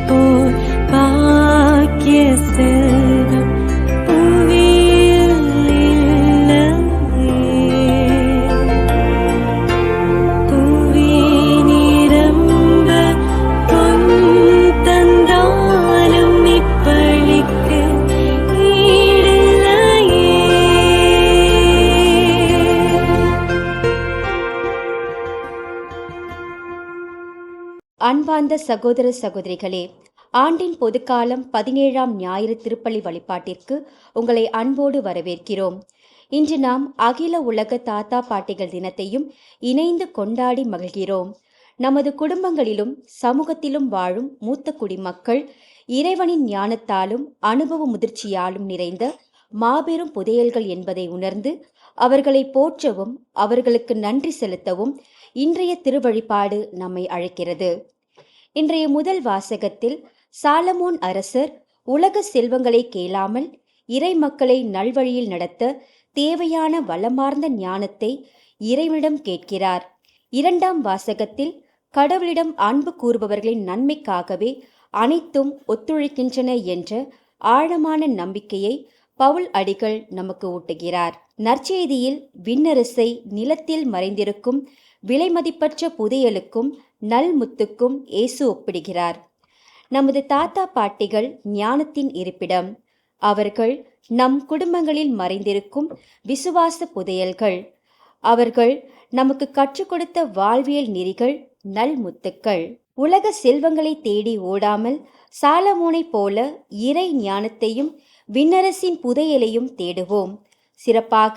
போல் பாக்கிய செல்வம் புவியில் இல்லையே. புவி நிரம்ப பொன் தந்தாலும் இப்பளிக்கு ஈடில்லையே. அன்பார்ந்த சகோதர சகோதரிகளே, ஆண்டின் பொதுக்காலம் 17ஆம் ஞாயிறு திருப்பலி வழிபாட்டிற்கு உங்களை அன்போடு வரவேற்கிறோம். இன்று நாம் அகில உலக தாத்தா பாட்டிகள் தினத்தையும் இணைந்து கொண்டாடி மகிழ்கிறோம். நமது குடும்பங்களிலும் சமூகத்திலும் வாழும் மூத்த குடிமக்கள் இறைவனின் ஞானத்தாலும் அனுபவ முதிர்ச்சியாலும் நிறைந்த மாபெரும் புதையல்கள் என்பதை உணர்ந்து அவர்களை போற்றவும் அவர்களுக்கு நன்றி செலுத்தவும் இன்றைய திருவழிபாடு நம்மை அழைக்கிறது. இன்றைய முதல் வாசகத்தில் சாலமோன் அரசர் உலக செல்வங்களை கேளாமல் இறை மக்களை நல்வழியில் நடத்த தேவையான வளமார்ந்த ஞானத்தை இறைவனிடம் கேட்கிறார். இரண்டாம் வாசகத்தில் கடவுளிடம் அன்பு கூறுபவர்களின் நன்மைக்காகவே அனைத்தும் ஒத்துழைக்கின்றன என்ற ஆழமான நம்பிக்கையை பவுல் அடிகள் நமக்கு ஊட்டுகிறார். நற்செய்தியில் விண்ணரசை நிலத்தில் மறைந்திருக்கும் விலைமதிப்பற்ற புதையலுக்கும் நல்முத்துக்கும் இயேசு ஒப்பிடுகிறார். நமது தாத்தா பாட்டிகள் ஞானத்தின் இருப்பிடம். அவர்கள் நம் குடும்பங்களில் மறைந்திருக்கும் விசுவாச புதையல்கள். அவர்கள் நமக்கு கற்றுக் கொடுத்த வாழ்வியல் நெறிகள் நல்முத்துக்கள். உலக செல்வங்களை தேடி ஓடாமல் சாலமோனைப் போல இறை ஞானத்தையும் விண்ணரசின் புதையலையும் தேடுவோம். சிறப்பாக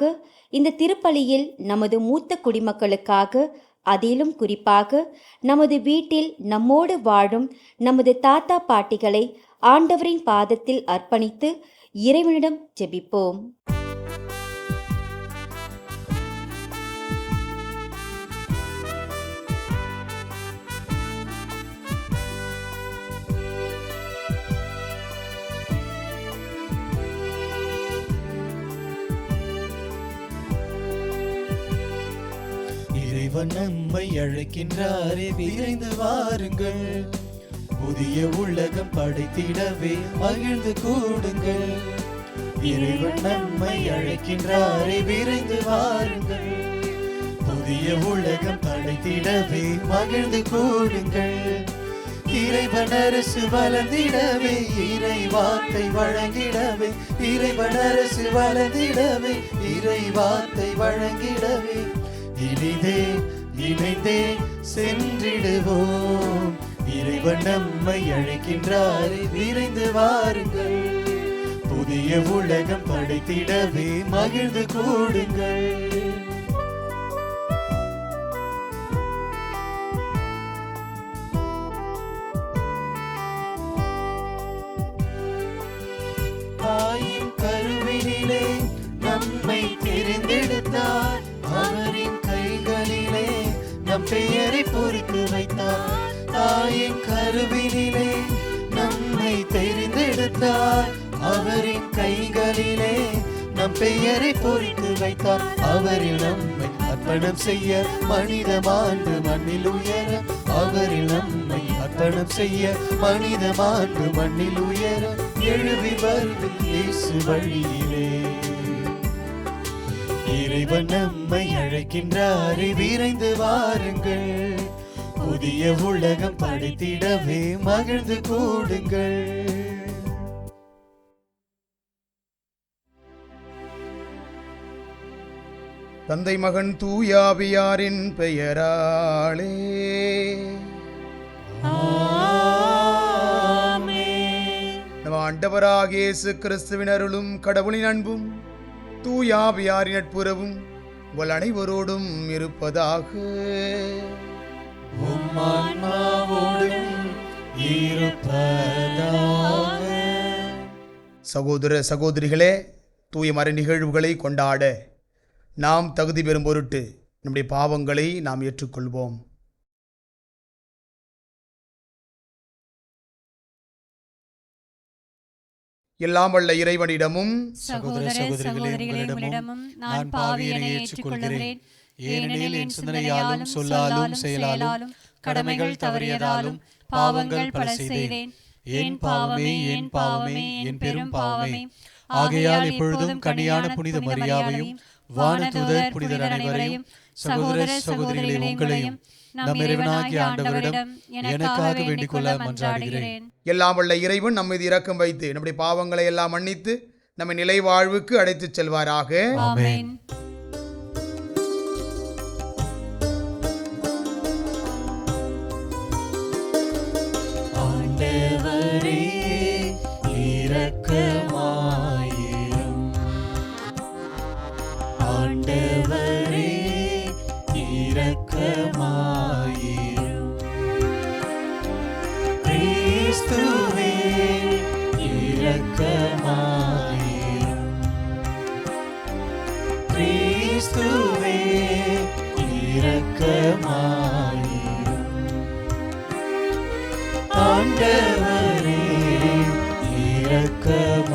இந்த திருப்பலியில் நமது மூத்த குடிமக்களுக்காக, அதிலும் குறிப்பாக நமது வீட்டில் நம்மோடு வாழும் நமது தாத்தா பாட்டிகளை ஆண்டவரின் பாதத்தில் அர்ப்பணித்து இறைவனிடம் ஜெபிப்போம். இறைவன் நம்மை அழைக்கின்றாரே, விரைந்து வாருங்கள். புதிய உலகம் படைத்திடவே மகிழ்ந்து கூடுங்கள். இறைவன் நம்மை அழைக்கின்றாரே, விரைந்து வாருங்கள். புதிய உலகம் படைத்திடவே மகிழ்ந்து கூடுங்கள். இறைவன் அரசு வளர்ந்திடவே, இறை வார்த்தை வழங்கிடவே. இறைவன் அரசு வளர்ந்திடவே, இறை வார்த்தை வழங்கிடவே. இனிதே இணைந்தே சென்றிடுவோம். இறைவன் நம்மை அழைக்கின்றாரே, விரைந்து வாருங்கள். புதிய உலகம் படைத்திடவே மகிழ்ந்து கூடுங்கள். தாயின் கருவினிலே நம்மை தெரிந்தெடுத்தார். அவரின் கைகளிலே நம் பெயரை பொறித்து வைத்தார். தாயின் கருவினிலே நம்மை தெரிந்தெடுத்தார். அவரின் கைகளிலே நம் பெயரை பொறித்து வைத்தார். அவரில் நம்மை அர்ப்பணம் செய்ய மனித மாண்பு மண்ணில் உயர. அவரில் நம்மை அர்ப்பணம் செய்ய மனித மாண்பு மண்ணில் உயர. எழுவி வருது இயேசு வழியிலே. இறைவன் நம்மை அழைக்கின்றாரே, விரைந்து வாருங்கள். புதிய உலகம் படைத்திடவே மகிழ்ந்து கூடுங்கள். தந்தை மகன் தூயாவியாரின் பெயராலே நம் ஆண்டவராகிய இயேசு கிறிஸ்துவின் அருளும் கடவுளின் அன்பும் தூயாவியாரின் நட்புறவும் உங்கள் அனைவரோடும் இருப்பதாக. சகோதர சகோதரிகளே, தூய மறை நிகழ்வுகளை கொண்டாட நாம் தகுதி பெறும் பொருட்டு நம்முடைய பாவங்களை நாம் ஏற்றுக்கொள்வோம். எல்லாம் வல்ல இறைவனிடமும் சகோதர சகோதரிகளிடமும் நான் பாவியனை ஏற்றுக்கொள்கிறேன். ஏனெனில் என் சிந்தனையாலும் சொல்லாலும் செயலாலும் கடமைகள் தவறியதாலும் பாவங்கள் பல செய்தேன். என் பாவமே, என் பாவமே, என் பெரும் பாவமே. ஆகையால் இப்பொழுதும் கன்னியான புனித மரியாவையும் வானதூதர் புனிதர் அனைவரையும் சகோதர சகோதரிகளை உங்களையும் நம் இறைவனாகிய ஆண்டவரிடம் எனக்காக வேண்டிக் கொள்ள மன்றாடுகிறேன். எல்லாம் வல்ல இறைவன் நம்ம மீது இரக்கம் வைத்து நம்முடைய பாவங்களை எல்லாம் மன்னித்து நம்மை நிலை வாழ்வுக்கு அழைத்துச் செல்வாராக. ஆமென். ஆண்டவரே இரக்கமாயிரும். ஆண்டவரே இரக்கமாயிரும். கிறிஸ்துவே இரக்கமாயிரும். கிறிஸ்துவே இரக்கமாயிரும். ஆண்டவரே இரக்கமாயிரும்.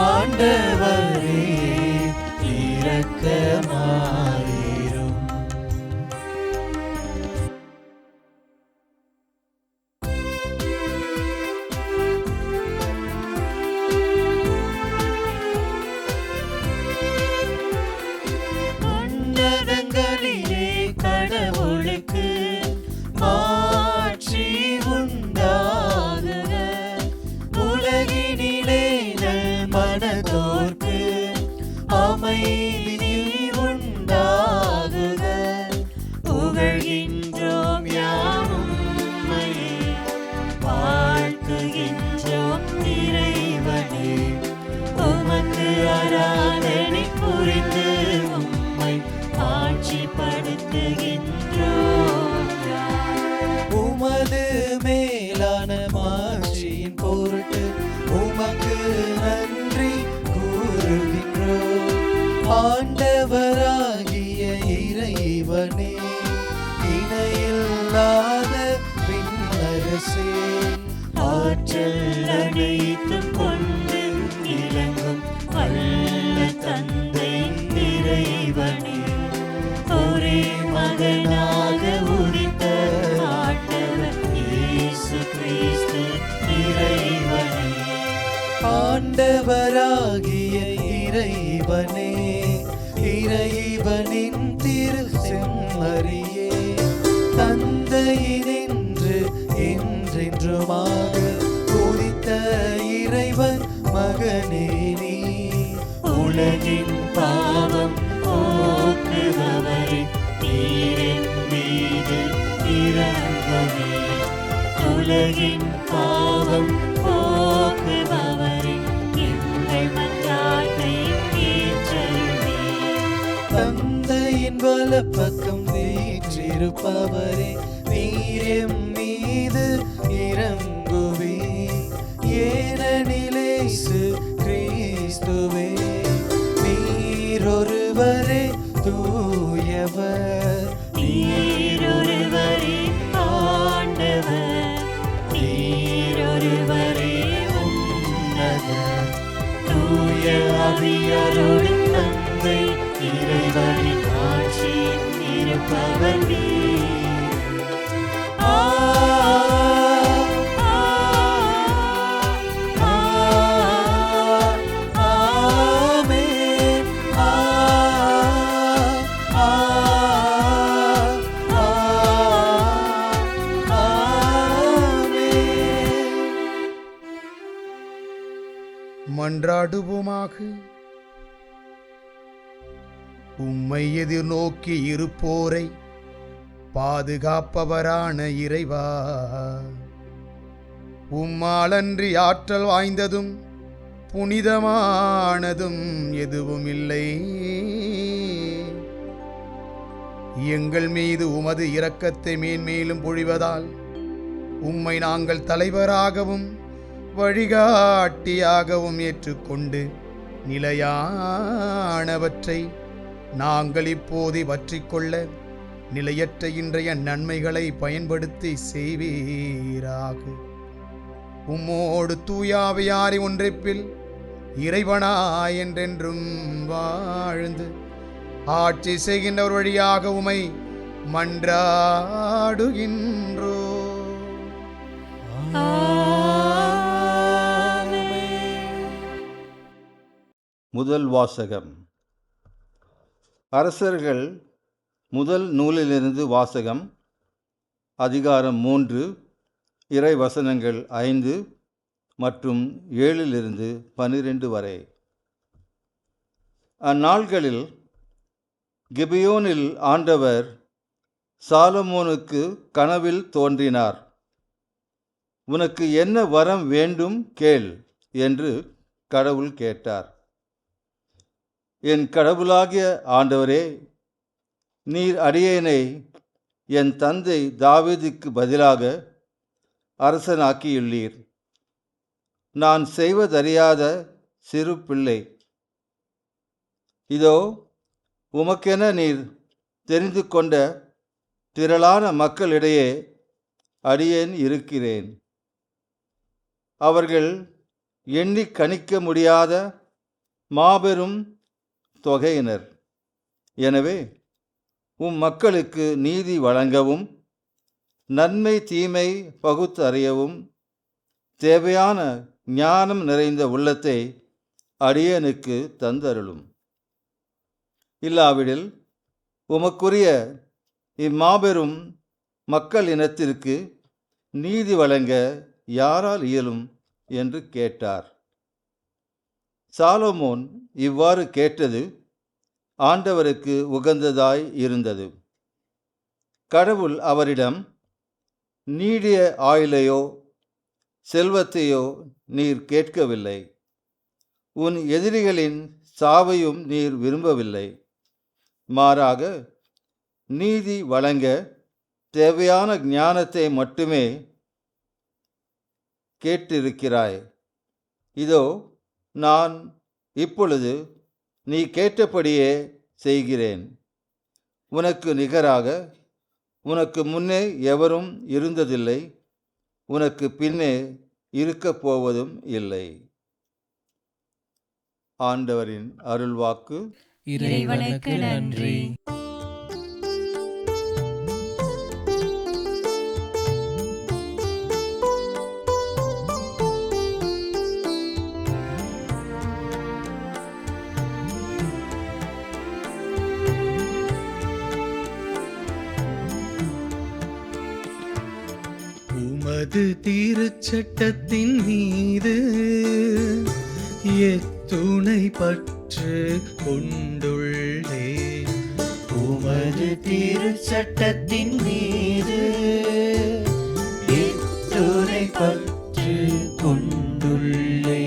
ஆண்டவரே இரக்கமாயிரும். உன்னதங்களிலே கடவுளுக்கு மாட்சி உண்டாகுக. உலகினிலே மனதோர்க்கு அமைதி உண்டாகுக. புகழ்கின்றோம் யாம் உம்மையே, வாழ்த்துகின்றோம் இறைவனே. உமக்கு ஆராதனை புரிந்து உம்மை ஆட்சிப்படுத்துகின்றோம். உமது மேலான மாட்சியின் பொருட்டு உமக்கு நன்றி கூறுகின்றோம். ஆண்டவராகிய இறைவனே, இணையில்லாத விண்ணரசே, ஆற்றல் அனைத்தும் கொண்டு இலங்கும் வல்ல தந்தை இறைவனே, ஒரே மகனாக உதித்த ஆண்டவர் இயேசு கிறிஸ்து இறைவனே. ஆண்டவராகிய இறைவனே, இறைவனின் திரு செம்மறியே, தந்தையினின்று என்றென்றுமாக உதித்த இறைவன் மகனே நீ. உலகின் பாவம் போக்குபவரே, நீரின் மீது இறங்குமே. உலகின் பாவம் போக்குபவரே, எங்கள் மன்றாட்டை ஏற்றருளே. தந்தையின் வலப்பக்கம் வீற்றிருப்பவரே, நீர் மீது இறங்குவே. ஏனெனில் இயேசு கிறிஸ்துவே நீரொருவரே தூயவர், நீரொருவரே ஆண்டவர், நீரொருவரே உன்னதர். தூய ஆவியாரோடு தந்தை இறைவனின் ஆட்சியில் இருப்பவர் நீர். மன்றாடுவோமாக. உம்மை எதிர்நோக்கி இருப்போரை பாதுகாப்பவரான இறைவா, உம்மாலன்றி ஆற்றல் வாய்ந்ததும் புனிதமானதும் எதுவும் இல்லை. எங்கள் மீது உமது இரக்கத்தை மேன்மேலும் பொழிவதால் உம்மை நாங்கள் தலைவராகவும் வழிகாட்டியாகவும் ஏற்றுக்கொண்டு நிலையானவற்றை நாங்கள் இப்போது பற்றிக்கொள்ள நிலையற்ற இன்றைய நன்மைகளை பயன்படுத்தி செய்வீராக. உம்மோடு தூயாவியாரி ஒன்றிப்பில் இறைவனாய் என்றென்றும் வாழ்ந்து ஆட்சி செய்கின்றவர் வழியாக உமை மன்றாடுகின்றோ. முதல் வாசகம். அரசர்கள் முதல் நூலிலிருந்து வாசகம். அதிகாரம் 3, இறை வசனங்கள் 5 மற்றும் 7-12 வரை. அந்நாள்களில் கிபியோனில் ஆண்டவர் சாலமோனுக்கு கனவில் தோன்றினார். உனக்கு என்ன வரம் வேண்டும் கேள் என்று கடவுள் கேட்டார். என் கடவுளாகிய ஆண்டவரே, நீர் அடியேனை என் தந்தை தாவீதுக்கு பதிலாக அரசனாக்கியுள்ளீர். நான் செய்வதறியாத சிறு பிள்ளை. இதோ உமக்கென நீர் தெரிந்து கொண்ட திரளான மக்களிடையே அடியேன் இருக்கிறேன். அவர்கள் எண்ணி கணிக்க முடியாத மாபெரும் தொகையினர். எனவே மக்களுக்கு நீதி வழங்கவும் நன்மை தீமை பகுத்தறியவும் தேவையான ஞானம் நிறைந்த உள்ளத்தை அடியேனுக்கு தந்தருளும். இல்லாவிடில் உமக்குரிய இம்மாபெரும் மக்கள் இனத்திற்கு நீதி வழங்க யாரால் இயலும் என்று கேட்டார். சாலமோன் இவ்வாறு கேட்டது ஆண்டவருக்கு உகந்ததாய் இருந்தது. கடவுள் அவரிடம், நீடிய ஆயுளையோ செல்வத்தையோ நீர் கேட்கவில்லை, உன் எதிரிகளின் சாவையும் நீர் விரும்பவில்லை. மாறாக நீதி வழங்க தேவையான ஞானத்தை மட்டுமே கேட்டிருக்கிறாய். இதோ நான் இப்பொழுது நீ கேட்டபடியே செய்கிறேன். உனக்கு நிகராக உனக்கு முன்னே எவரும் இருந்ததில்லை, உனக்கு பின்னே இருக்கப் போவதும் இல்லை. ஆண்டவரின் அருள்வாக்கு. இறைவனுக்கு நன்றி. உமது திருச்சட்டத்தின் மீது எத்துணை பற்று கொண்டுள்ளே. உமது திருச்சட்டத்தின் மீது எத்துணை பற்று கொண்டுள்ளே.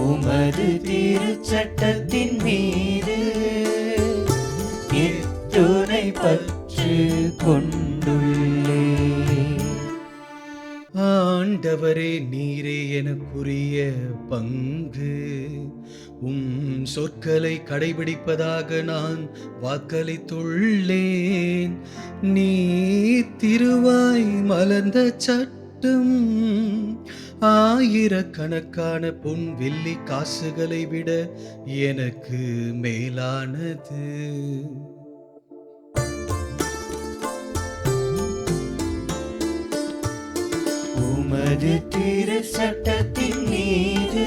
உமது திருச்சட்டத்தின் மீது எத்துணை பற்று கொண்டுள்ளே. ஆண்டவரே, நீரே எனக்குரிய பங்கு. சொற்களை கடைபிடிப்பதாக நான் வாக்களித்துள்ளேன். நீ திருவாய் மலர்ந்த சட்டம் ஆயிரக்கணக்கான பொன் வெள்ளி காசுகளை விட எனக்கு மேலானது. உமது திருச்சட்டத்தின் மீது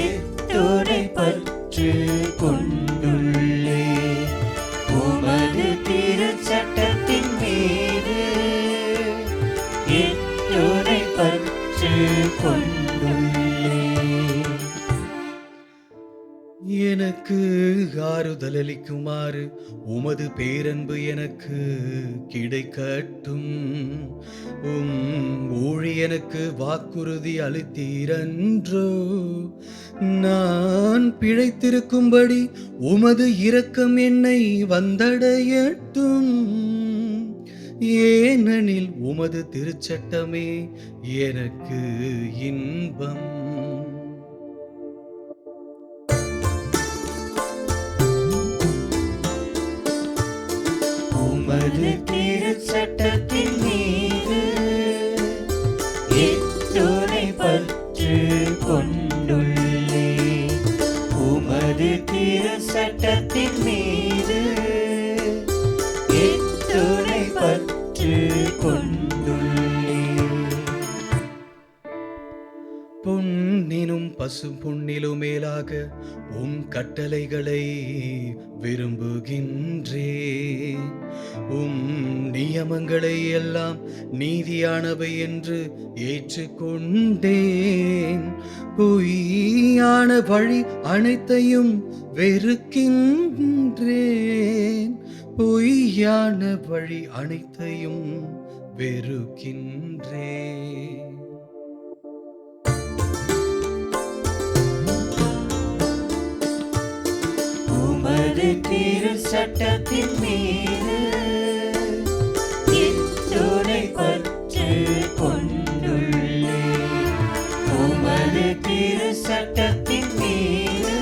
எத்துணை பற்று கொண்டுள்ளே. உமது திருச்சட்டத்தின் மீது எத்துணை பற்று கொண்டுள்ளே. எனக்கு ஆறுதல் அளிக்குமாறு உமது பேரன்பு எனக்கு கிடைக்கட்டும். ஊழியனுக்கு வாக்குறுதி அளித்தீரன்றோ. நான் பிழைத்திருக்கும்படி உமது இரக்கம் என்னை வந்தடையட்டும். ஏனெனில் உமது திருச்சட்டமே எனக்கு இன்பம். உமது திருச்சட்டத்தின் மீது எத்துணை பற்று கொண்டுள்ளே. உமது திருச்சட்டத்தின் மீது பற்று கொண்டுள்ளேன். பொன்னினும் பசு பொன்னிலும் மேலாக உம் கட்டளைகளை விரும்புகின்றேன். உம் நியமங்களை எல்லாம் நீதியானவை என்று ஏற்றுக்கொண்டேன். பொய்யான வழி அனைத்தையும் வெறுக்கின்றேன். பொய்யான வழி அனைத்தையும் வெறுக்கின்றேன். உமது திருச்சட்டத்தின் மீது எத்துணை பற்று கொண்டுள்ளேன். உமது திருச்சட்டத்தின் மீது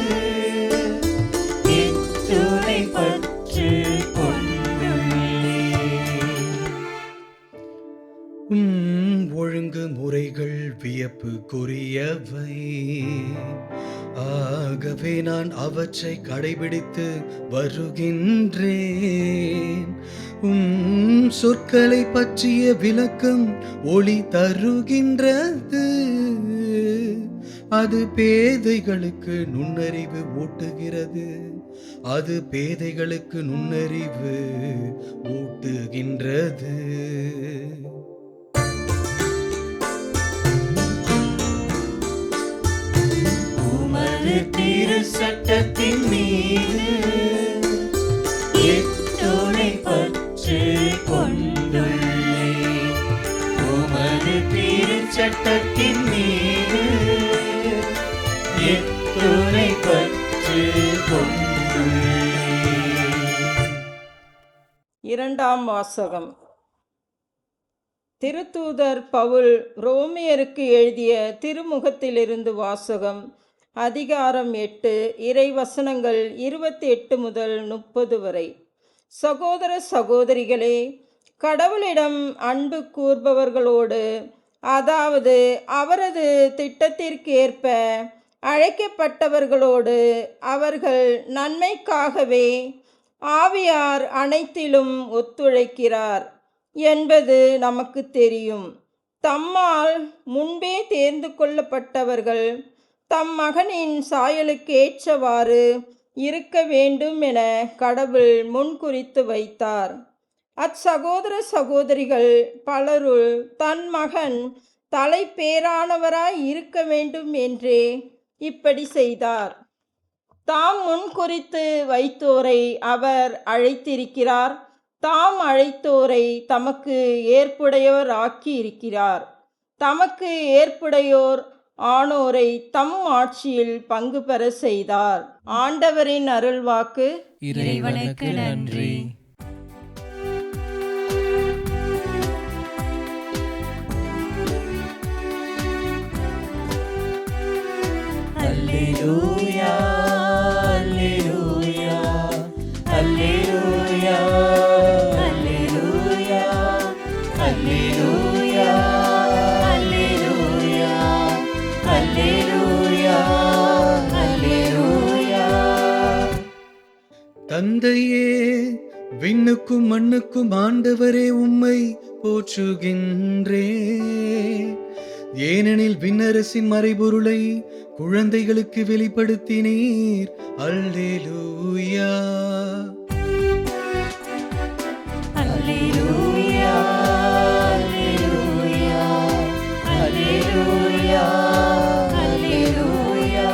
எத்துணை பற்று கொண்டுள்ளேன். ஒழுங்கு முறைகள் வியப்புக்குரியவை. ஆகவே நான் அவற்றை கடைபிடித்து வருகின்றேன். சொற்களை பற்றிய விளக்கம் ஒளி தருகின்றது. அது பேதைகளுக்கு நுண்ணறிவு ஊட்டுகிறது. அது பேதைகளுக்கு நுண்ணறிவு ஊட்டுகின்றது. உமது திருச்சட்டத்தின் மீது எத்துணை பற்று கொண்டுள்ளேன். உமது திருச்சட்டத்தின் மீது எத்துணை பற்று கொண்டுள்ளேன். இரண்டாம் வாசகம். திருத்தூதர் பவுல் ரோமியருக்கு எழுதிய திருமுகத்திலிருந்து வாசகம். அதிகாரம் 8, இறைவசனங்கள் 28 முதல் 30 வரை. சகோதர சகோதரிகளே, கடவுளிடம் அன்பு கூர்பவர்களோடு, அதாவது அவரது திட்டத்திற்கேற்ப அழைக்கப்பட்டவர்களோடு, அவர்கள் நன்மைக்காகவே ஆவியார் அனைத்திலும் ஒத்துழைக்கிறார் என்பது நமக்கு தெரியும். தம்மால் முன்பே தேர்ந்து கொள்ளப்பட்டவர்கள் தம் மகனின் சாயலுக்கேற்றவாறு இருக்க வேண்டும் என கடவுள் முன்குறித்து வைத்தார். அச்சகோதர சகோதரிகள் பலருள் தன் மகன் தலைப்பேரானவராய் இருக்க வேண்டும் என்றே இப்படி செய்தார். தாம் முன்குறித்து வைத்தோரை அவர் அழைத்திருக்கிறார். தாம் அழைத்தோரை தமக்கு ஏற்புடையோர் ஆக்கி இருக்கிறார். தமக்கு ஏற்புடையோர் ஆனோரை தம் ஆட்சியில் பங்கு பெற செய்தார். ஆண்டவரின் அருள்வாக்கு. இறைவனுக்கு நன்றி. அல்லேலூயா, அல்லேலூயா, அல்லேலூயா, அல்லேலூயா, அல்லேலூயா, அல்லேலூயா, அல்லேலூயா, அல்லேலூயா. தந்தையே, விண்ணுக்கும் மண்ணுக்கும் ஆண்டவரே உம்மை போற்றுகின்றேன். ஏனெனில் விண்ணரசின் மறைபொருளை குழந்தைகளுக்கு வெளிப்படுத்தினீர். அல்லேலூயா, அல்லேலூயா, அல்லேலூயா, அல்லேலூயா, அல்லேலூயா.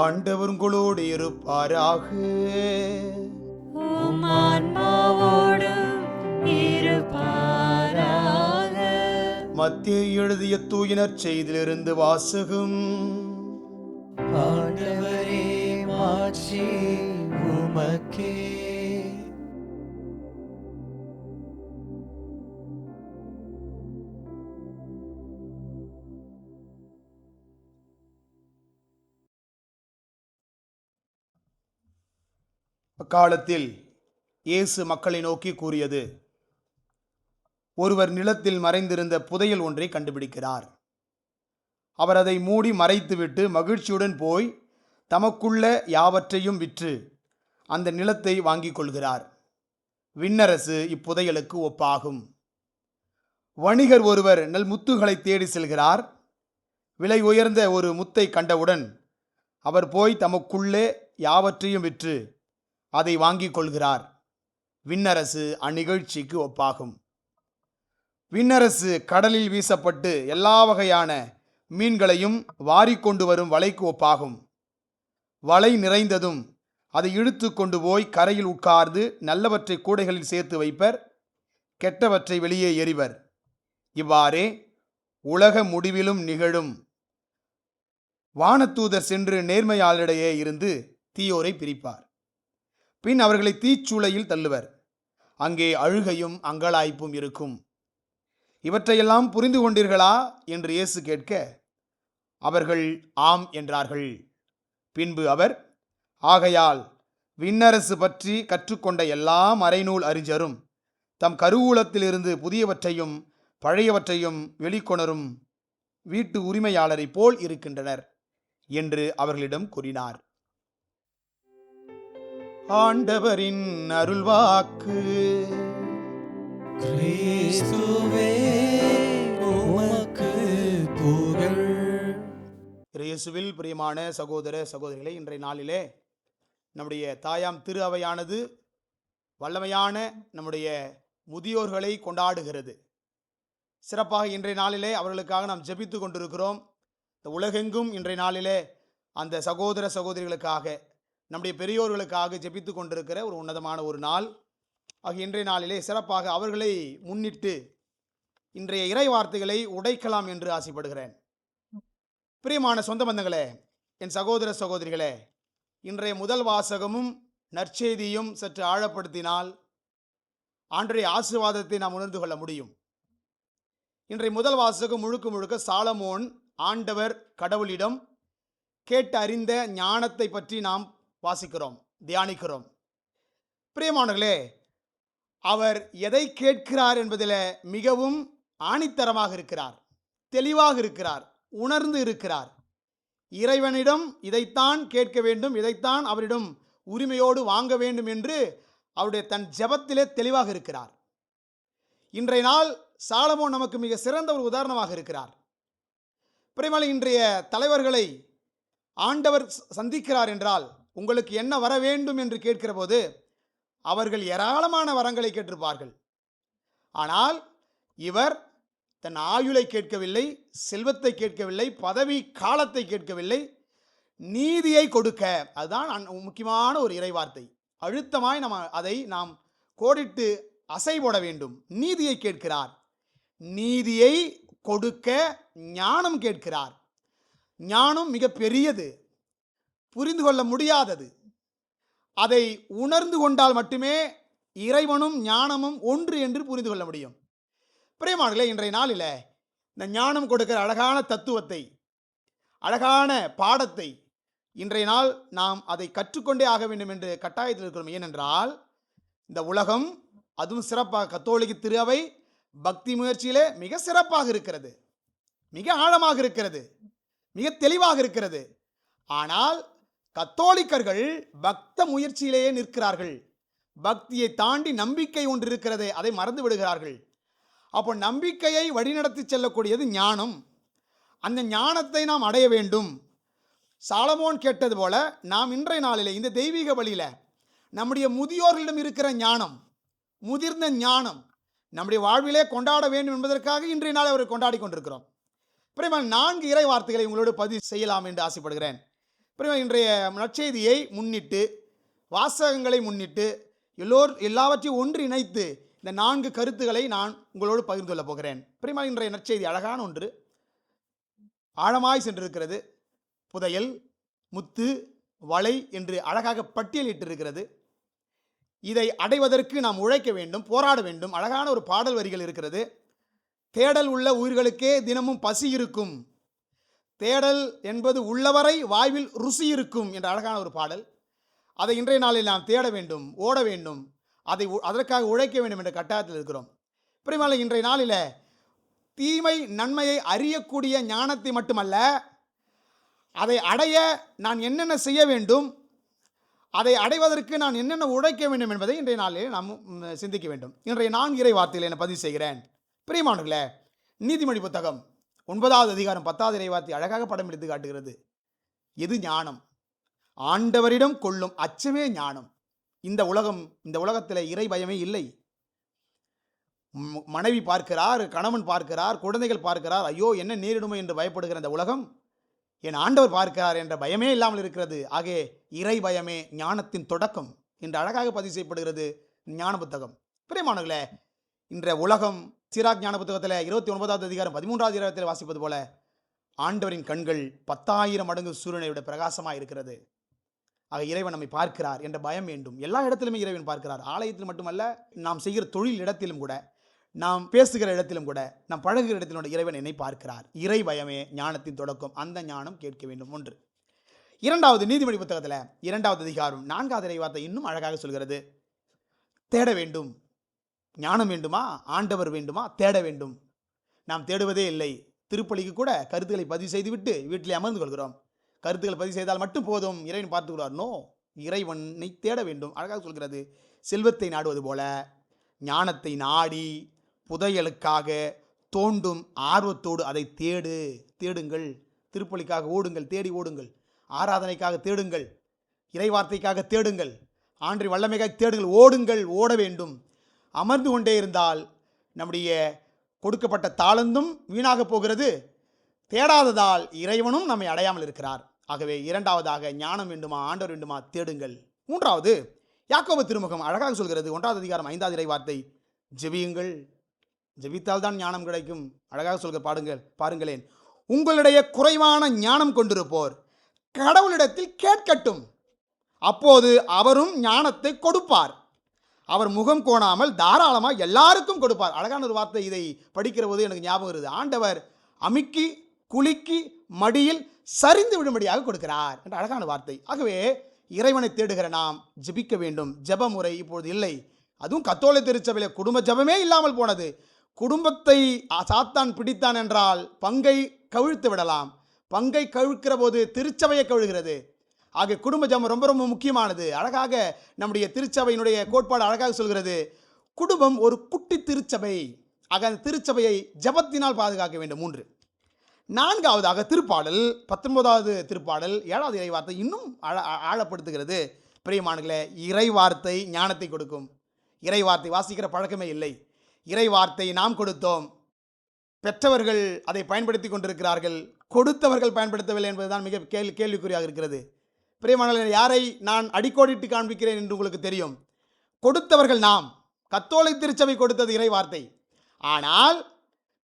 ஆண்டவர் உங்களோடு இருப்பாராக. உம் ஆன்மாவோடும் இருப்பாராக. மத்தேயு எழுதிய தூய நற்செய்தியிலிருந்து வாசகம். ஆண்டவரே, மாட்சி உமக்கே. அக்காலத்தில் இயேசு மக்களை நோக்கி கூறியது: ஒருவர் நிலத்தில் மறைந்திருந்த புதையல் ஒன்றை கண்டுபிடிக்கிறார். அவர் அதை மூடி மறைத்துவிட்டு மகிழ்ச்சியுடன் போய் தமக்குள்ள யாவற்றையும் விற்று அந்த நிலத்தை வாங்கிக் கொள்கிறார். விண்ணரசு இப்புதையலுக்கு ஒப்பாகும். வணிகர் ஒருவர் நல் முத்துகளை தேடி செல்கிறார். விலை உயர்ந்த ஒரு முத்தை கண்டவுடன் அவர் போய் தமக்குள்ளே யாவற்றையும் விற்று அதை வாங்கிக் கொள்கிறார். விண்ணரசு அந்நிகழ்ச்சிக்கு ஒப்பாகும். விண்ணரசு கடலில் வீசப்பட்டு எல்லா வகையான மீன்களையும் வாரிக்கொண்டு வரும் வலைக்கு ஒப்பாகும். வலை நிறைந்ததும் அதை இழுத்து கொண்டு போய் கரையில் உட்கார்ந்து நல்லவற்றை கூடைகளில் சேர்த்து வைப்பர், கெட்டவற்றை வெளியே எறிவர். இவ்வாறே உலக முடிவிலும் நிகழும். வானதூதர் சென்று நேர்மையாளரிடையே இருந்து தீயோரை பிரிப்பார். பின் அவர்களை தீச்சூளையில் தள்ளுவர். அங்கே அழுகையும் அங்கலாய்ப்பும் இருக்கும். இவற்றையெல்லாம் புரிந்து கொண்டீர்களா என்று இயேசு கேட்க அவர்கள் ஆம் என்றார்கள். பின்பு அவர், ஆகையால் விண்ணரசு பற்றி கற்றுக்கொண்ட எல்லா மறைநூல் அறிஞரும் தம் கருவூலத்திலிருந்து புதியவற்றையும் பழையவற்றையும் வெளிக்கொணரும் வீட்டு உரிமையாளரை போல் இருக்கின்றனர் என்று அவர்களிடம் கூறினார். ஆண்டவரின் அருள்வாக்கு. கிறிஸ்துவே உமக்கு புகழ். இயேசுவில் பிரியமான சகோதர சகோதரிகளே, இன்றைய நாளிலே நம்முடைய தாயாம் திரு அவையானது வல்லமையான நம்முடைய முதியோர்களை கொண்டாடுகிறது. சிறப்பாக இன்றைய நாளிலே அவர்களுக்காக நாம் ஜெபித்து கொண்டிருக்கிறோம். இந்த உலகெங்கும் இன்றைய நாளிலே அந்த சகோதர சகோதரிகளுக்காக, நம்முடைய பெரியோர்களுக்காக ஜெபித்து கொண்டிருக்கிற ஒரு உன்னதமான ஒரு நாள். ஆக இன்றைய நாளிலே சிறப்பாக அவர்களை முன்னிட்டு இன்றைய இறை வார்த்தைகளை உடைக்கலாம் என்று ஆசைப்படுகிறேன். பிரியமான சொந்த பந்தங்களே, என் சகோதர சகோதரிகளே, இன்றைய முதல் வாசகமும் நற்செய்தியும் சற்று ஆழப்படுத்தினால் ஆண்டவருடைய ஆசீர்வாதத்தை நாம் உணர்ந்து கொள்ள முடியும். இன்றைய முதல் வாசகம் முழுக்க முழுக்க சாலமோன் ஆண்டவர் கடவுளிடம் கேட்டு அறிந்த ஞானத்தை பற்றி நாம் வாசிக்கிறோம், தியானிக்கிறோம். பிரியமானவர்களே, அவர் எதை கேட்கிறார் என்பதில் மிகவும் ஆணித்தரமாக இருக்கிறார், தெளிவாக இருக்கிறார், உணர்ந்து இருக்கிறார். இறைவனிடம் இதைத்தான் கேட்க வேண்டும், இதைத்தான் அவரிடம் உரிமையோடு வாங்க வேண்டும் என்று அவருடைய தன் ஜெபத்திலே தெளிவாக இருக்கிறார். இன்றைய நாள் சாலமோன் நமக்கு மிக சிறந்த ஒரு உதாரணமாக இருக்கிறார். பிரியமான இன்றைய தலைவர்களை ஆண்டவர் சந்திக்கிறார் என்றால், உங்களுக்கு என்ன வர வேண்டும் என்று கேட்கிற போது அவர்கள் ஏராளமான வரங்களை கேட்டிருப்பார்கள். ஆனால் இவர் தன் ஆயுளை கேட்கவில்லை, செல்வத்தை கேட்கவில்லை, பதவி காலத்தை கேட்கவில்லை, நீதியை கொடுக்க. அதுதான் முக்கியமான ஒரு இறைவார்த்தை. அழுத்தமாய் அதை நாம் கோடிட்டு அசை போட வேண்டும். நீதியை கேட்கிறார், நீதியை கொடுக்க ஞானம் கேட்கிறார். ஞானம் மிக பெரியது, புரிந்து கொள்ள முடியாதது. அதை உணர்ந்து கொண்டால் மட்டுமே இறைவனும் ஞானமும் ஒன்று என்று புரிந்து கொள்ள முடியும். பிரியமானவர்களே, இன்றைய நாளில் இந்த ஞானம் கொடுக்கிற அழகான தத்துவத்தை, அழகான பாடத்தை இன்றைய நாள் நாம் அதை கற்றுக்கொண்டே ஆக வேண்டும் என்று கட்டாயத்தில் இருக்கிறோம். ஏனென்றால் இந்த உலகம், அதுவும் சிறப்பாக கத்தோலிக்க திரு அவை பக்தி முயற்சியிலே மிக சிறப்பாக இருக்கிறது, மிக ஆழமாக இருக்கிறது, மிக தெளிவாக இருக்கிறது. ஆனால் கத்தோலிக்கர்கள் பக்த முயற்சியிலேயே நிற்கிறார்கள். பக்தியை தாண்டி நம்பிக்கை ஒன்று இருக்கிறது, அதை மறந்து விடுகிறார்கள். அப்போ நம்பிக்கையை வழிநடத்தி செல்லக்கூடியது ஞானம். அந்த ஞானத்தை நாம் அடைய வேண்டும். சாலமோன் கேட்டது போல நாம் இன்றைய நாளில் இந்த தெய்வீக வழியில் நம்முடைய முதியோர்களிடம் இருக்கிற ஞானம், முதிர்ந்த ஞானம் நம்முடைய வாழ்விலே கொண்டாட வேண்டும் என்பதற்காக இன்றைய நாளை அவரை கொண்டாடி கொண்டிருக்கிறோம். பிரியமான 4 இறை வார்த்தைகளை உங்களோடு பதிவு செய்யலாம் என்று ஆசைப்படுகிறேன். பிரியமான இன்றைய நற்செய்தியை முன்னிட்டு, வாசகங்களை முன்னிட்டு, எல்லாவற்றையும் ஒன்று இணைத்து இந்த 4 கருத்துக்களை நான் உங்களோடு பகிர்ந்து கொள்ளப் போகிறேன். பிரியமான இன்றைய நற்செய்தி அழகான ஒன்று, ஆழமாய் சென்றிருக்கிறது. புதையல், முத்து, வலை என்று அழகாக பட்டியலிட்டிருக்கிறது. இதை அடைவதற்கு நாம் உழைக்க வேண்டும், போராட வேண்டும். அழகான ஒரு பாடல் வரிகள் இருக்கிறது. தேடல் உள்ள உயிர்களுக்கே தினமும் பசி இருக்கும், தேடல் என்பது உள்ளவரை வாய்வில் ருசி இருக்கும் என்ற அழகான ஒரு பாடல். அதை இன்றைய நாளில் நாம் தேட வேண்டும், ஓட வேண்டும், அதற்காக உழைக்க வேண்டும் என்ற கட்டாயத்தில் இருக்கிறோம். பிரியமான இன்றைய நாளில் தீமை நன்மையை அறியக்கூடிய ஞானத்தை மட்டுமல்ல, அதை அடைய நான் என்னென்ன செய்ய வேண்டும், அதை அடைவதற்கு நான் என்னென்ன உழைக்க வேண்டும் என்பதை இன்றைய நாளில் நாம் சிந்திக்க வேண்டும். இன்றைய 4 இறை வார்த்தையில் என பதிவு செய்கிறேன். பிரியமானவர்களே, நீதிமொழி புத்தகம் 9வது அதிகாரம் 10வது இறை வார்த்தை அழகாக படம் எடுத்து காட்டுகிறது. எது ஞானம்? ஆண்டவரிடம் கொள்ளும் அச்சமே ஞானம். இந்த உலகத்தில் இறை பயமே இல்லை. மனைவி பார்க்கிறார், கணவன் பார்க்கிறார், குழந்தைகள் பார்க்கிறார், ஐயோ என்ன நேரிடுமோ என்று பயப்படுகிற இந்த உலகம் என் ஆண்டவர் பார்க்கிறார் என்ற பயமே இல்லாமல் இருக்கிறது. ஆகவே இறை பயமே ஞானத்தின் தொடக்கம் என்று அழகாக பதிவு செய்யப்படுகிறது ஞான புத்தகம். பிரியமானவர்களே, இன்றைய உலகம் சிராக் ஞான புத்தகத்தில் 29வது அதிகாரம் 13வது இடத்தில் வாசிப்பது போல ஆண்டவரின் கண்கள் 10,000 மடங்கு சூரியனை விட பிரகாசமாக இருக்கிறது. ஆக இறைவன் நம்மை பார்க்கிறார் என்ற பயம் வேண்டும். எல்லா இடத்திலுமே இறைவன் பார்க்கிறார். ஆலயத்தில் மட்டுமல்ல, நாம் செய்கிற தொழில் இடத்திலும் கூட, நாம் பேசுகிற இடத்திலும் கூட, நாம் பழகுகிற இடத்திலும் கூட இறைவன் என்னை பார்க்கிறார். இறை பயமே ஞானத்தின் தொடக்கம். அந்த ஞானம் கேட்க வேண்டும். 1. 2வது நீதிமொழி புத்தகத்தில் 2வது அதிகாரம் 4வது இறை வார்த்தை இன்னும் அழகாக சொல்கிறது. தேட வேண்டும். ஞானம் வேண்டுமா? ஆண்டவர் வேண்டுமா? தேட வேண்டும். நாம் தேடுவதே இல்லை. திருப்பலிக்கு கூட கருத்துக்களை பதிவு செய்துவிட்டு வீட்டிலே அமர்ந்து கொள்கிறோம். கருத்துக்கள் பதிவு செய்தால் மட்டும் போதும், இறைவன் பார்த்து கொள்வார். நோ, இறைவனை தேட வேண்டும். அழகாக சொல்கிறது. செல்வத்தை நாடுவது போல ஞானத்தை நாடி புதையலுக்காக தோண்டும் ஆர்வத்தோடு அதை தேடுங்கள். திருப்பலிக்காக ஓடுங்கள், தேடி ஓடுங்கள். ஆராதனைக்காக தேடுங்கள், இறைவார்த்தைக்காக தேடுங்கள், ஆண்டவரின் வல்லமைக்காக தேடுங்கள். ஓடுங்கள், ஓட வேண்டும். அமர்ந்து கொண்டே இருந்தால் நம்முடைய கொடுக்கப்பட்ட தாளந்தும் வீணாக போகிறது. தேடாததால் இறைவனும் நம்மை அடையாமல் இருக்கிறார். ஆகவே 2வதாக ஞானம் வேண்டுமா? ஆண்டவர் வேண்டுமா? தேடுங்கள். 3வது யாக்கோபு திருமுகம் அழகாக சொல்கிறது. 1வது அதிகாரம் 5வது இறை வார்த்தை, ஜெபியுங்கள். ஜெபித்தால் தான் ஞானம் கிடைக்கும். அழகாக சொல்கிற பாருங்களேன். உங்களுடைய குறைவான ஞானம் கொண்டிருப்போர் கடவுளிடத்தில் கேட்கட்டும், அப்போது அவரும் ஞானத்தை கொடுப்பார். அவர் முகம் கோணாமல் தாராளமாக எல்லாருக்கும் கொடுப்பார். அழகான ஒரு வார்த்தை. இதை படிக்கிற போது எனக்கு ஞாபகம் வருது. ஆண்டவர் அமுக்கி குலுக்கி மடியில் சரிந்து விடும்படியாக கொடுக்கிறார் என்ற அழகான வார்த்தை. ஆகவே இறைவனை தேடுகிற நாம் ஜெபிக்க வேண்டும். ஜெப முறை இப்பொழுது இல்லை. அதுவும் கத்தோலிக்க திருச்சபையில் குடும்ப ஜெபமே இல்லாமல் போனது. குடும்பத்தை சாத்தான் பிடித்தான் என்றால் பங்கை கவிழ்த்து விடலாம். பங்கை கவிழ்க்கிற போது திருச்சபையை கவிழ்கிறது. ஆக குடும்ப ஜெபம் ரொம்ப ரொம்ப முக்கியமானது. அழகாக நம்முடைய திருச்சபையினுடைய கோட்பாடு அழகாக சொல்கிறது. குடும்பம் ஒரு குட்டி திருச்சபை. ஆக அந்த திருச்சபையை ஜெபத்தினால் பாதுகாக்க வேண்டும். 3. 4வதாக திருப்பாடல் 19வது திருப்பாடல் 7வது இறை வார்த்தை இன்னும் ஆழப்படுத்துகிறது. பிரியமானங்களே, இறை வார்த்தை ஞானத்தை கொடுக்கும். இறை வார்த்தை வாசிக்கிற பழக்கமே இல்லை. இறை வார்த்தை நாம் கொடுத்தோம், பெற்றவர்கள் அதை பயன்படுத்தி கொண்டிருக்கிறார்கள், கொடுத்தவர்கள் பயன்படுத்தவில்லை என்பதுதான் மிக கேள்விக்குறியாக இருக்கிறது. பிரியமானவர்களே, யாரை நான் அடிக்கோடிட்டு காண்பிக்கிறேன் என்று உங்களுக்கு தெரியும். கொடுத்தவர்கள் நாம். கத்தோலிக்க திருச்சபை கொடுத்தது இறை வார்த்தை. ஆனால்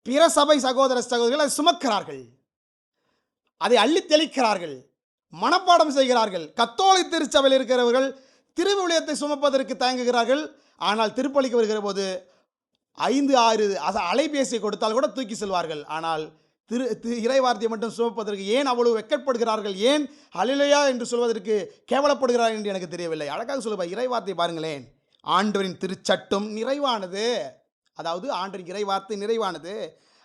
பிற சபை சகோதர சகோதரிகள் அதை சுமக்கிறார்கள், அதை அள்ளி தெளிக்கிறார்கள், மனப்பாடம் செய்கிறார்கள். கத்தோலிக்க திருச்சபையில் இருக்கிறவர்கள் திருவிவிலியத்தை சுமப்பதற்கு தயங்குகிறார்கள். ஆனால் திருப்பலிக்கு வருகிற போது 5-6 அலைபேசியை கொடுத்தால் கூட தூக்கி செல்வார்கள். ஆனால் இறைவார்த்தையை மட்டும் சுமப்பதற்கு ஏன் அவ்வளவு வெட்கப்படுகிறார்கள்? ஏன் ஹல்லேலூயா என்று சொல்வதற்கு கேவலப்படுகிறார்கள் என்று எனக்கு தெரியவில்லை. அழகாக சொல்லுவார். இறைவார்த்தை பாருங்களேன். ஆண்டவரின் திருச்சட்டம் நிறைவானது. அதாவது ஆண்டவரின் இறைவார்த்தை நிறைவானது.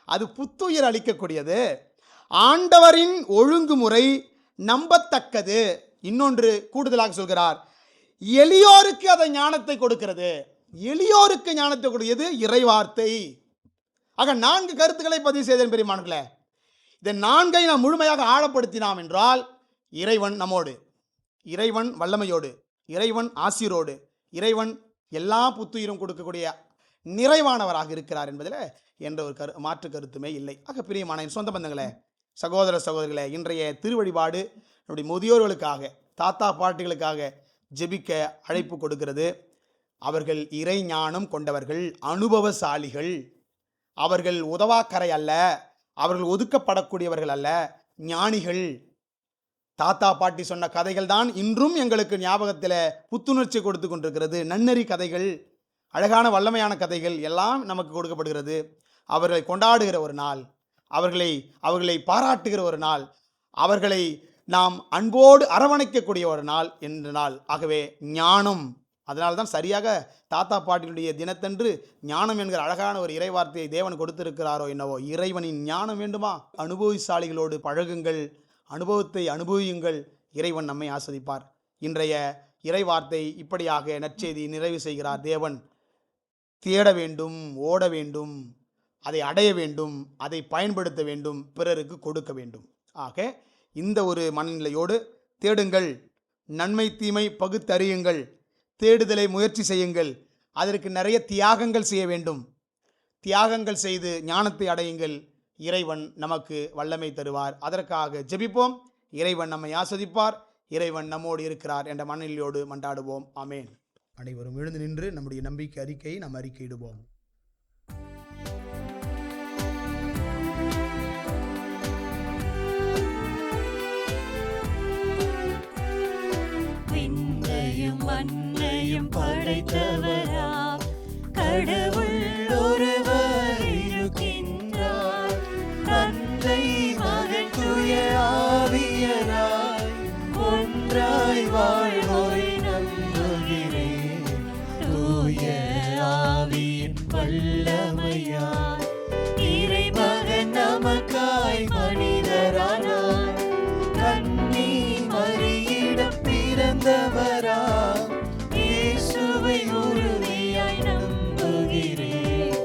அது புத்துயிர் அளிக்கக்கூடியது. ஆண்டவரின் ஒழுங்குமுறை நம்பத்தக்கது. இன்னொன்று கூடுதலாக சொல்கிறார், எளியோருக்கு அதை ஞானத்தை கொடுக்கிறது. எளியோருக்கு ஞானத்தை கொடுக்கிறது இறைவார்த்தை. ஆக 4 கருத்துக்களை பதிவு செய்தேன் பெரியமானங்களே. இந்த 4ஐ நாம் முழுமையாக ஆழப்படுத்தினோம் என்றால் இறைவன் நம்மோடு, இறைவன் வல்லமையோடு, இறைவன் ஆசீரோடு, இறைவன் எல்லா புத்துயிரும் கொடுக்கக்கூடிய நிறைவானவராக இருக்கிறார் என்பதில் என்ற ஒரு மாற்று கருத்துமே இல்லை. ஆக பிரியமான என் சொந்த பந்தங்களே, சகோதர சகோதரிகளே, இன்றைய திருவழிபாடு நம்முடைய முதியோர்களுக்காக, தாத்தா பாட்டிகளுக்காக ஜெபிக்க அழைப்பு கொடுக்கிறது. அவர்கள் இறை ஞானம் கொண்டவர்கள், அனுபவசாலிகள். அவர்கள் உதவாக்கரை அல்ல, அவர்கள் ஒதுக்கப்படக்கூடியவர்கள் அல்ல, ஞானிகள். தாத்தா பாட்டி சொன்ன கதைகள் தான் இன்றும் எங்களுக்கு ஞாபகத்தில் புத்துணர்ச்சி கொடுத்து கொண்டிருக்கிறது. நன்னெறி கதைகள், அழகான வல்லமையான கதைகள் எல்லாம் நமக்கு கொடுக்கப்படுகிறது. அவர்களை கொண்டாடுகிற ஒரு நாள், அவர்களை பாராட்டுகிற ஒரு நாள், அவர்களை நாம் அன்போடு அரவணைக்கக்கூடிய ஒரு நாள் என்ற நாள். ஆகவே ஞானம், அதனால்தான் சரியாக தாத்தா பாட்டினுடைய தினத்தன்று ஞானம் என்கிற அழகான ஒரு இறைவார்த்தையை தேவன் கொடுத்திருக்கிறாரோ என்னவோ. இறைவனின் ஞானம் வேண்டுமா? அனுபவசாலிகளோடு பழகுங்கள், அனுபவத்தை அனுபவியுங்கள். இறைவன் நம்மை ஆஸ்வதிப்பார். இன்றைய இறைவார்த்தை இப்படியாக நற்செய்தி நிறைவு செய்கிறார். தேவன் தேட வேண்டும், ஓட வேண்டும், அதை அடைய வேண்டும், அதை பயன்படுத்த வேண்டும், பிறருக்கு கொடுக்க வேண்டும். ஆக இந்த ஒரு மனநிலையோடு தேடுங்கள், நன்மை தீமை பகுத்தறியுங்கள், தேடுதலை முயற்சி செய்யுங்கள், அதற்கு நிறைய தியாகங்கள் செய்ய வேண்டும். தியாகங்கள் செய்து ஞானத்தை அடையுங்கள். இறைவன் நமக்கு வல்லமை தருவார். அதற்காக ஜெபிப்போம். இறைவன் நம்மை ஆஸ்வதிப்பார். இறைவன் நம்மோடு இருக்கிறார் என்ற மனநிலையோடு மன்றாடுவோம். ஆமேன். அனைவரும் எழுந்து நின்று நம்முடைய நம்பிக்கை அறிக்கையை நாம் அறிக்கையிடுவோம். விண்ணையும் மண்ணையும் படைத்தவராம் கடவுள் ஒருவர் இருக்கின்றார். தந்தை மகன் தூய ஆவியராய் ஒன்றாய் வாழ்வோரை நம்புகிறேன். தூய ஆவியின் வல்லமையால் இறைமகன் நமக்காய் மனிதரானார். கன்னி மரியிடம் பிறந்தவராம் இயேசுவை உறுதியாய் நம்புகிறேன்.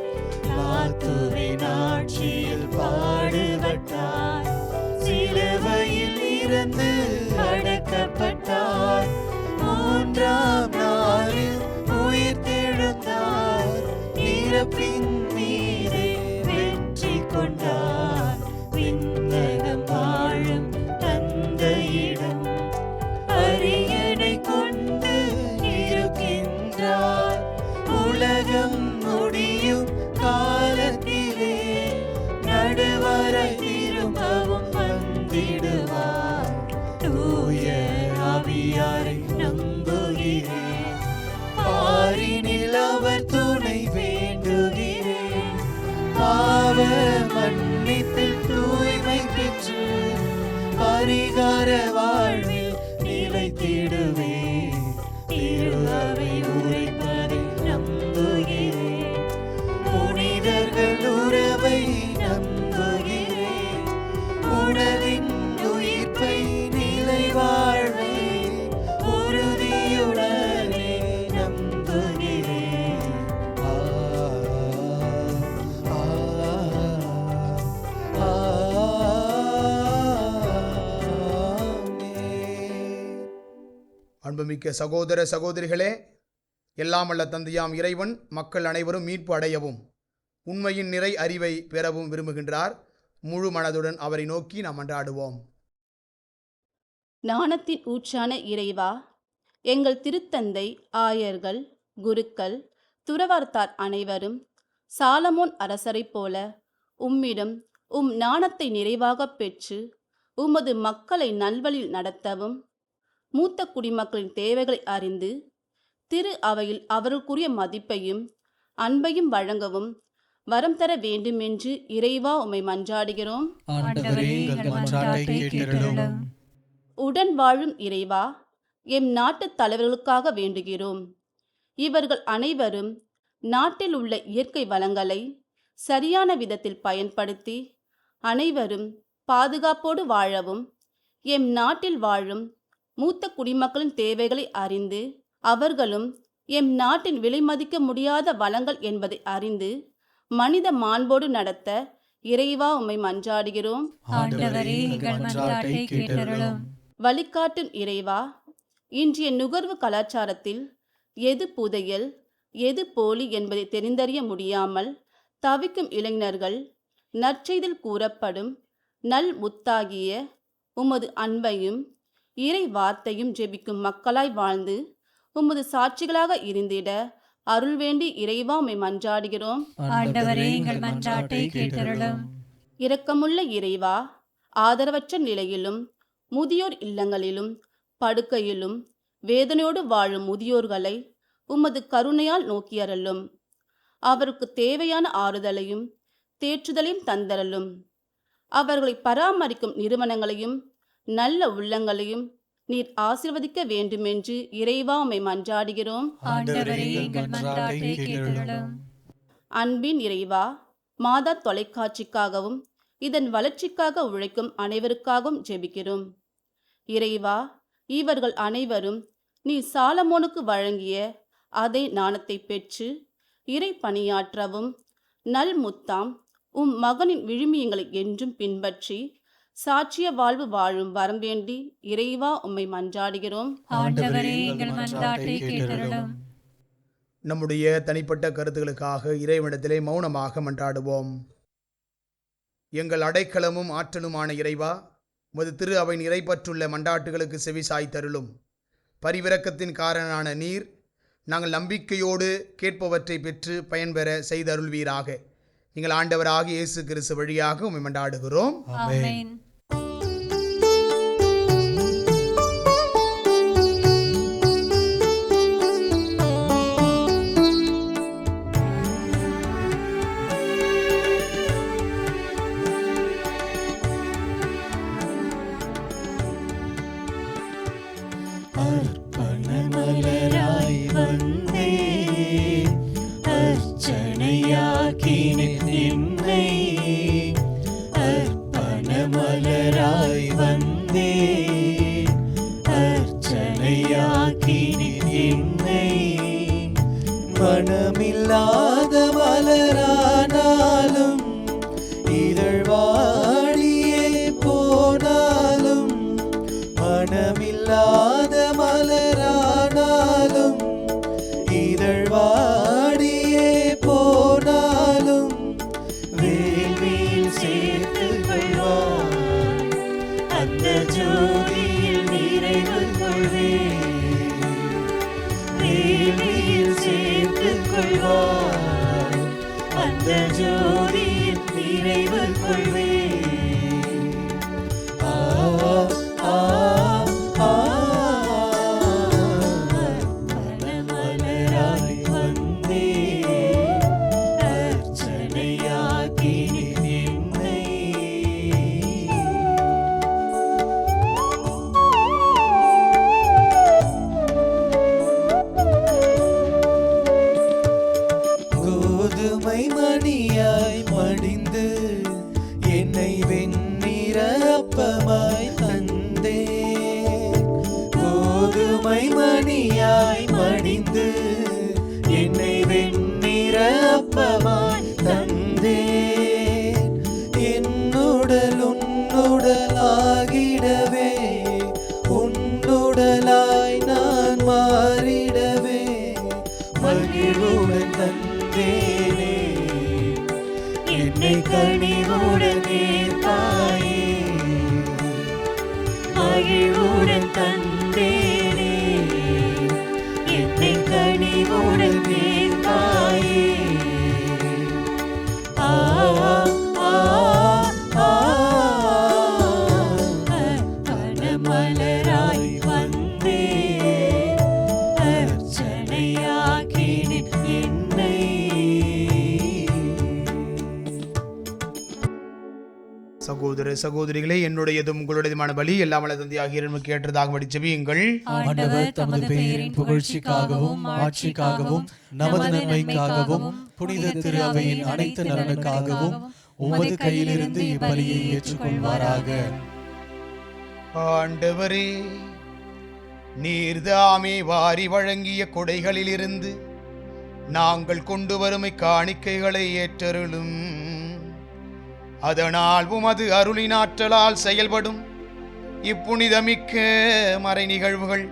லாத்துவின் ஆட்சியில் பாடுபட்டார், சிலுவையில் இறந்து அடக்கப்பட்டார், மூன்றாம் நாளில் உயிர்த்தெழுந்தார், இறப்பின் மீது வெற்றி கொண்டார். விண்ணகம் வாழும் தந்தையிடம் அரியணை கொண்டு இருக்கின்றார். உலகம் முடியும் காலத்திலே நடுவராய் திரும்பவும் வந்திடுவார். தூய ஆவியாரை நம்புகிறேன், பாரினில் அவர் துணை வேண்டுகிறேன். பாவ மன்னிப்பில் தூய்மை பெற்று பரிகார வாழ்வில் நிலைத்திடுவேன். திரு அவை உரைப்பதை நம்புகிறேன், புனிதர்கள் உறவை நம்புகிறேன். உடலின் உயிர்ப்பை நிலை வாழ்வை உறுதியுடனே நம்புகிறேன். அன்புமிக்க சகோதர சகோதரிகளே, எல்லாம் வல்ல தந்தையாம் இறைவன் மக்கள் அனைவரும் மீட்பு அடையவும் உண்மையின் நிறை அறிவை பெறவும் விரும்புகின்றார். முழு மனதுடன் அவரை நோக்கி நாம் மன்றாடுவோம். ஞானத்தின் ஊற்றான இறைவா, எங்கள் திருத்தந்தை, ஆயர்கள், குருக்கள், துறவர்த்தார் அனைவரும் சாலமோன் அரசரைப் போல உம்மிடம் ஞானத்தை நிறைவாகப் பெற்று உமது மக்களை நல்வழியில் நடத்தவும், மூத்த குடிமக்களின் தேவைகளை அறிந்து திரு அவையில் அவர்களுக்குரிய மதிப்பையும் அன்பையும் வழங்கவும் வரம் தர வேண்டுமென்று இறைவா உம்மை மன்றாடுகிறோம். ஆண்டவரே, எங்கள் மன்றாட்டை கேட்டருளும். உடன் வாழும் இறைவா, எம் நாட்டு தலைவர்களுக்காக வேண்டுகிறோம். இவர்கள் அனைவரும் நாட்டில் உள்ள இயற்கை வளங்களை சரியான விதத்தில் பயன்படுத்தி அனைவரும் பாதுகாப்போடு வாழவும், எம் நாட்டில் வாழும் மூத்த குடிமக்களின் தேவைகளை அறிந்து அவர்களும் எம் நாட்டின் விலைமதிக்க முடியாத வளங்கள் என்பதை அறிந்து மனித மாண்போடு நடத்த இறைவா உம்மை மன்றாடுகிறோம். ஆண்டவரே, எங்கள் மன்றாட்டை கேட்டருளும். வழிகாட்டும் இறைவா, இன்றைய நுகர்வு கலாச்சாரத்தில் எது புதையல் எது போலி என்பதை தெரிந்தறிய முடியாமல் தவிக்கும் இளைஞர்கள் நற்செய்தியில் கூறப்படும் நல் முத்தாகிய உமது அன்பையும் இறை வார்த்தையும் ஜெபிக்கும் மக்களாய் வாழ்ந்து உமது சாட்சிகளாக இருந்திட அருள் வேண்டி இறைவா உம்மை மன்றாடுகிறோம். ஆண்டவரே, எங்கள் மன்றாட்டை கேட்டருளும். இரக்கமுள்ள இறைவா, ஆதரவற்ற நிலையிலும் முதியோர் இல்லங்களிலும் படுக்கையிலும் வேதனையோடு வாழும் முதியோர்களை உமது கருணையால் நோக்கியருளும். அவருக்கு தேவையான ஆறுதலையும் தேற்றுதலையும் தந்தரலும். அவர்களை பராமரிக்கும் நிறுவனங்களையும் நல்ல உள்ளங்களையும் நீர் ஆசீர்வதிக்க வேண்டுமென்று இறைவா உம்மை மன்றாடுகிறோம். ஆண்டவரே, எங்கள் மன்றாட்டை கேட்டருளும். அன்பின் இறைவா, மாதா தொலைக்காட்சிக்காகவும் இதன் வளர்ச்சிக்காக உழைக்கும் அனைவருக்காகவும் ஜெபிக்கிறோம். இறைவா, இவர்கள் அனைவரும் நீ சாலமோனுக்கு வழங்கிய அதே ஞானத்தை பெற்று இறை பணியாற்றவும் நல்முத்தாம் உம் மகனின் விழுமியங்களை என்றும் பின்பற்றி சாட்சிய வாழ்வு வாழும் வரம் வேண்டி இறைவா உம்மை மன்றாடுகிறோம். ஆண்டவரே எங்கள் மன்றாட்டை கேட்டருளும். நம்முடைய தனிப்பட்ட கருத்துக்களுக்காக இறைவனிடத்திலே மௌனமாக மன்றாடுவோம். எங்கள் அடைக்கலமும் ஆற்றலுமான இறைவா, உமது திரு அவையின் இறைப்பற்றுள்ள மன்றாட்டுகளுக்கு செவி சாய்த்தருளும். பரிவிரக்கத்தின் காரணனான நீர் நாங்கள் நம்பிக்கையோடு கேட்பவற்றை பெற்று பயன்பெற செய்தருள்வீராக. நீங்கள் ஆண்டவராகிய இயேசு கிறிஸ்து வழியாக உம்மை மன்றாடுகிறோம். ஆமென். அர்ப்பணமலராய் வந்தே அர்ச்சனையாக்கினேன் என்னை. அர்ப்பணமலராய் வந்தே அர்ச்சனையாக்கினேன் என்னை. மனமில்லாத மலரானாலும் இதழ்வாடியே போனாலும், மனமில்லாத மலரானாலும் இதழ்வாடியே போனாலும், வேள்வியில் சேர்த்து கொள்வார் அந்த ஜோதியில் நிறைவு கொள்வேன். வேள்வியில் சேர்த்து கொள்வார் அந்த ஜோதியில் நிறைவு கொள்வேன். ஆ ஆ மலராய் வந்தே அர்ச்சனையாக்கினேன் என்னை. கோதுமை மணியாய் மடிந்து என்னை வெண்ணிற அப்பமாய் தந்தே. கோதுமை மணியாய் மடிந்து என்னை வெண்ணிற அப்பமாய் தந்தே. என்னுடல் உன்னுடலாகிடவே, உன்னுடலாய் நான் மாறிடவே மகிழ்வுடன் தந்தேனே. என்னை கனிவுடன் ஏற்பாயே, மகிழ்வுடன் தந்தேனே. என்னை கனிவுடன் ஏற்பாயே. ஆ ஆ ஆ அர்ப்பணமலராய் வந்தே அர்ச்சனையாக்கினேன் என்னை. சகோதர சகோதரிகளே, என்னுடையதும் உங்களுடையதுமான பலி எல்லாம் வல்ல தந்தையாகிய இறைவனுக்கு ஏற்றதாகும்படி ஜெபியுங்கள். ஆண்டவர் தமது பெயரின் புகழ்ச்சிக்காகவும் ஆட்சிக்காகவும் நமது நன்மைக்காகவும் புனித திரு அவையின் அனைத்து நலனுக்காகவும் உமது கையிலிருந்து இப்பலியை ஏற்றுக்கொள்வாராக. ஆண்டவரே, நீர்தாமே வாரி வழங்கிய கொடைகளிலிருந்து நாங்கள் கொண்டு வரும் காணிக்கைகளை ஏற்றருளும். அதனால் உமது அருளினாற்றலால் செயல்படும் இப்புனிதமிக்க மறை நிகழ்வுகள்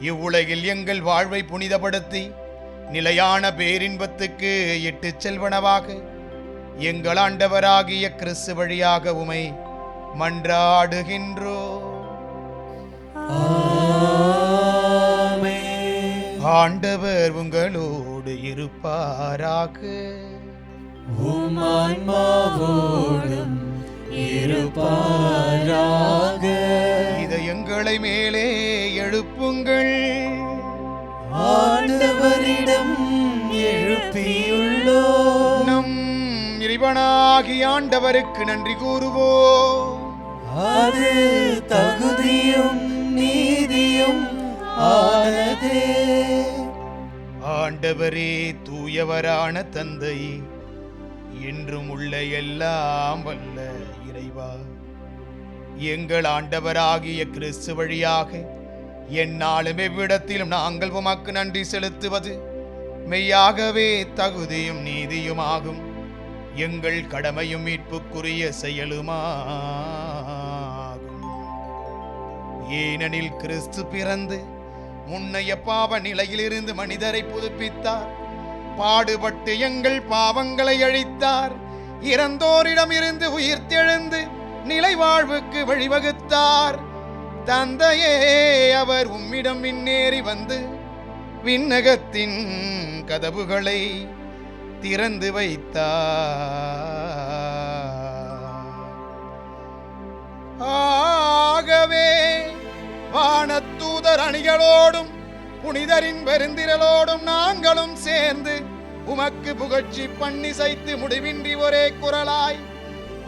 இவ்வுலகில் எங்கள் வாழ்வை புனிதப்படுத்தி நிலையான பேரின்பத்துக்கு இட்டுச் செல்வனவாக எங்கள் ஆண்டவராகிய கிறிஸ்து வழியாக உமை மன்றாடுகின்றோம். ஆண்டவர் உங்களோடு இருப்பாராக. உம் ஆன்மாவோடும் இருப்பாராக. இதயங்களை மேலே எழுப்புங்கள். ஆண்டவரிடம் எழுப்பியுள்ளோம். நம் இறைவனாகிய ஆண்டவருக்கு நன்றி கூறுவோம். அது தகுதியும் நீதியும் ஆனதே. ஆண்டவரே, தூயவரான தந்தை, என்றும் உள்ள எல்லாம் வல்ல இறைவா, எங்கள் ஆண்டவராகிய கிறிஸ்து வழியாக எந்நாளும் எவ்விடத்திலும் நாங்கள் உமக்கு நன்றி செலுத்துவது மெய்யாகவே தகுதியும் நீதியுமாகும். எங்கள் கடமையும் மீட்புக்குரிய செயலுமாகும். ஏனெனில் கிறிஸ்து பிறந்து முன்னைய பாவ நிலையிலிருந்து மனிதரை புதுப்பித்தார். பாடுபட்டு எங்கள் பாவங்களை அழித்தார். இறந்தோரிடமிருந்து உயிர்த்தெழுந்து நிலை வாழ்வுக்கு வழிவகுத்தார். தந்தையே, அவர் உம்மிடம் முன்னேறி வந்து விண்ணகத்தின் கதவுகளை திறந்து வைத்தார். ஆகவே வானத்தூதர் அணிகளோடும் புனிதரின் பெருந்திரளோடும் நாங்களும் சேர்ந்து உமக்கு புகழ்ச்சி பண்ணிசைத்து முடிவின்றி ஒரே குரலாய்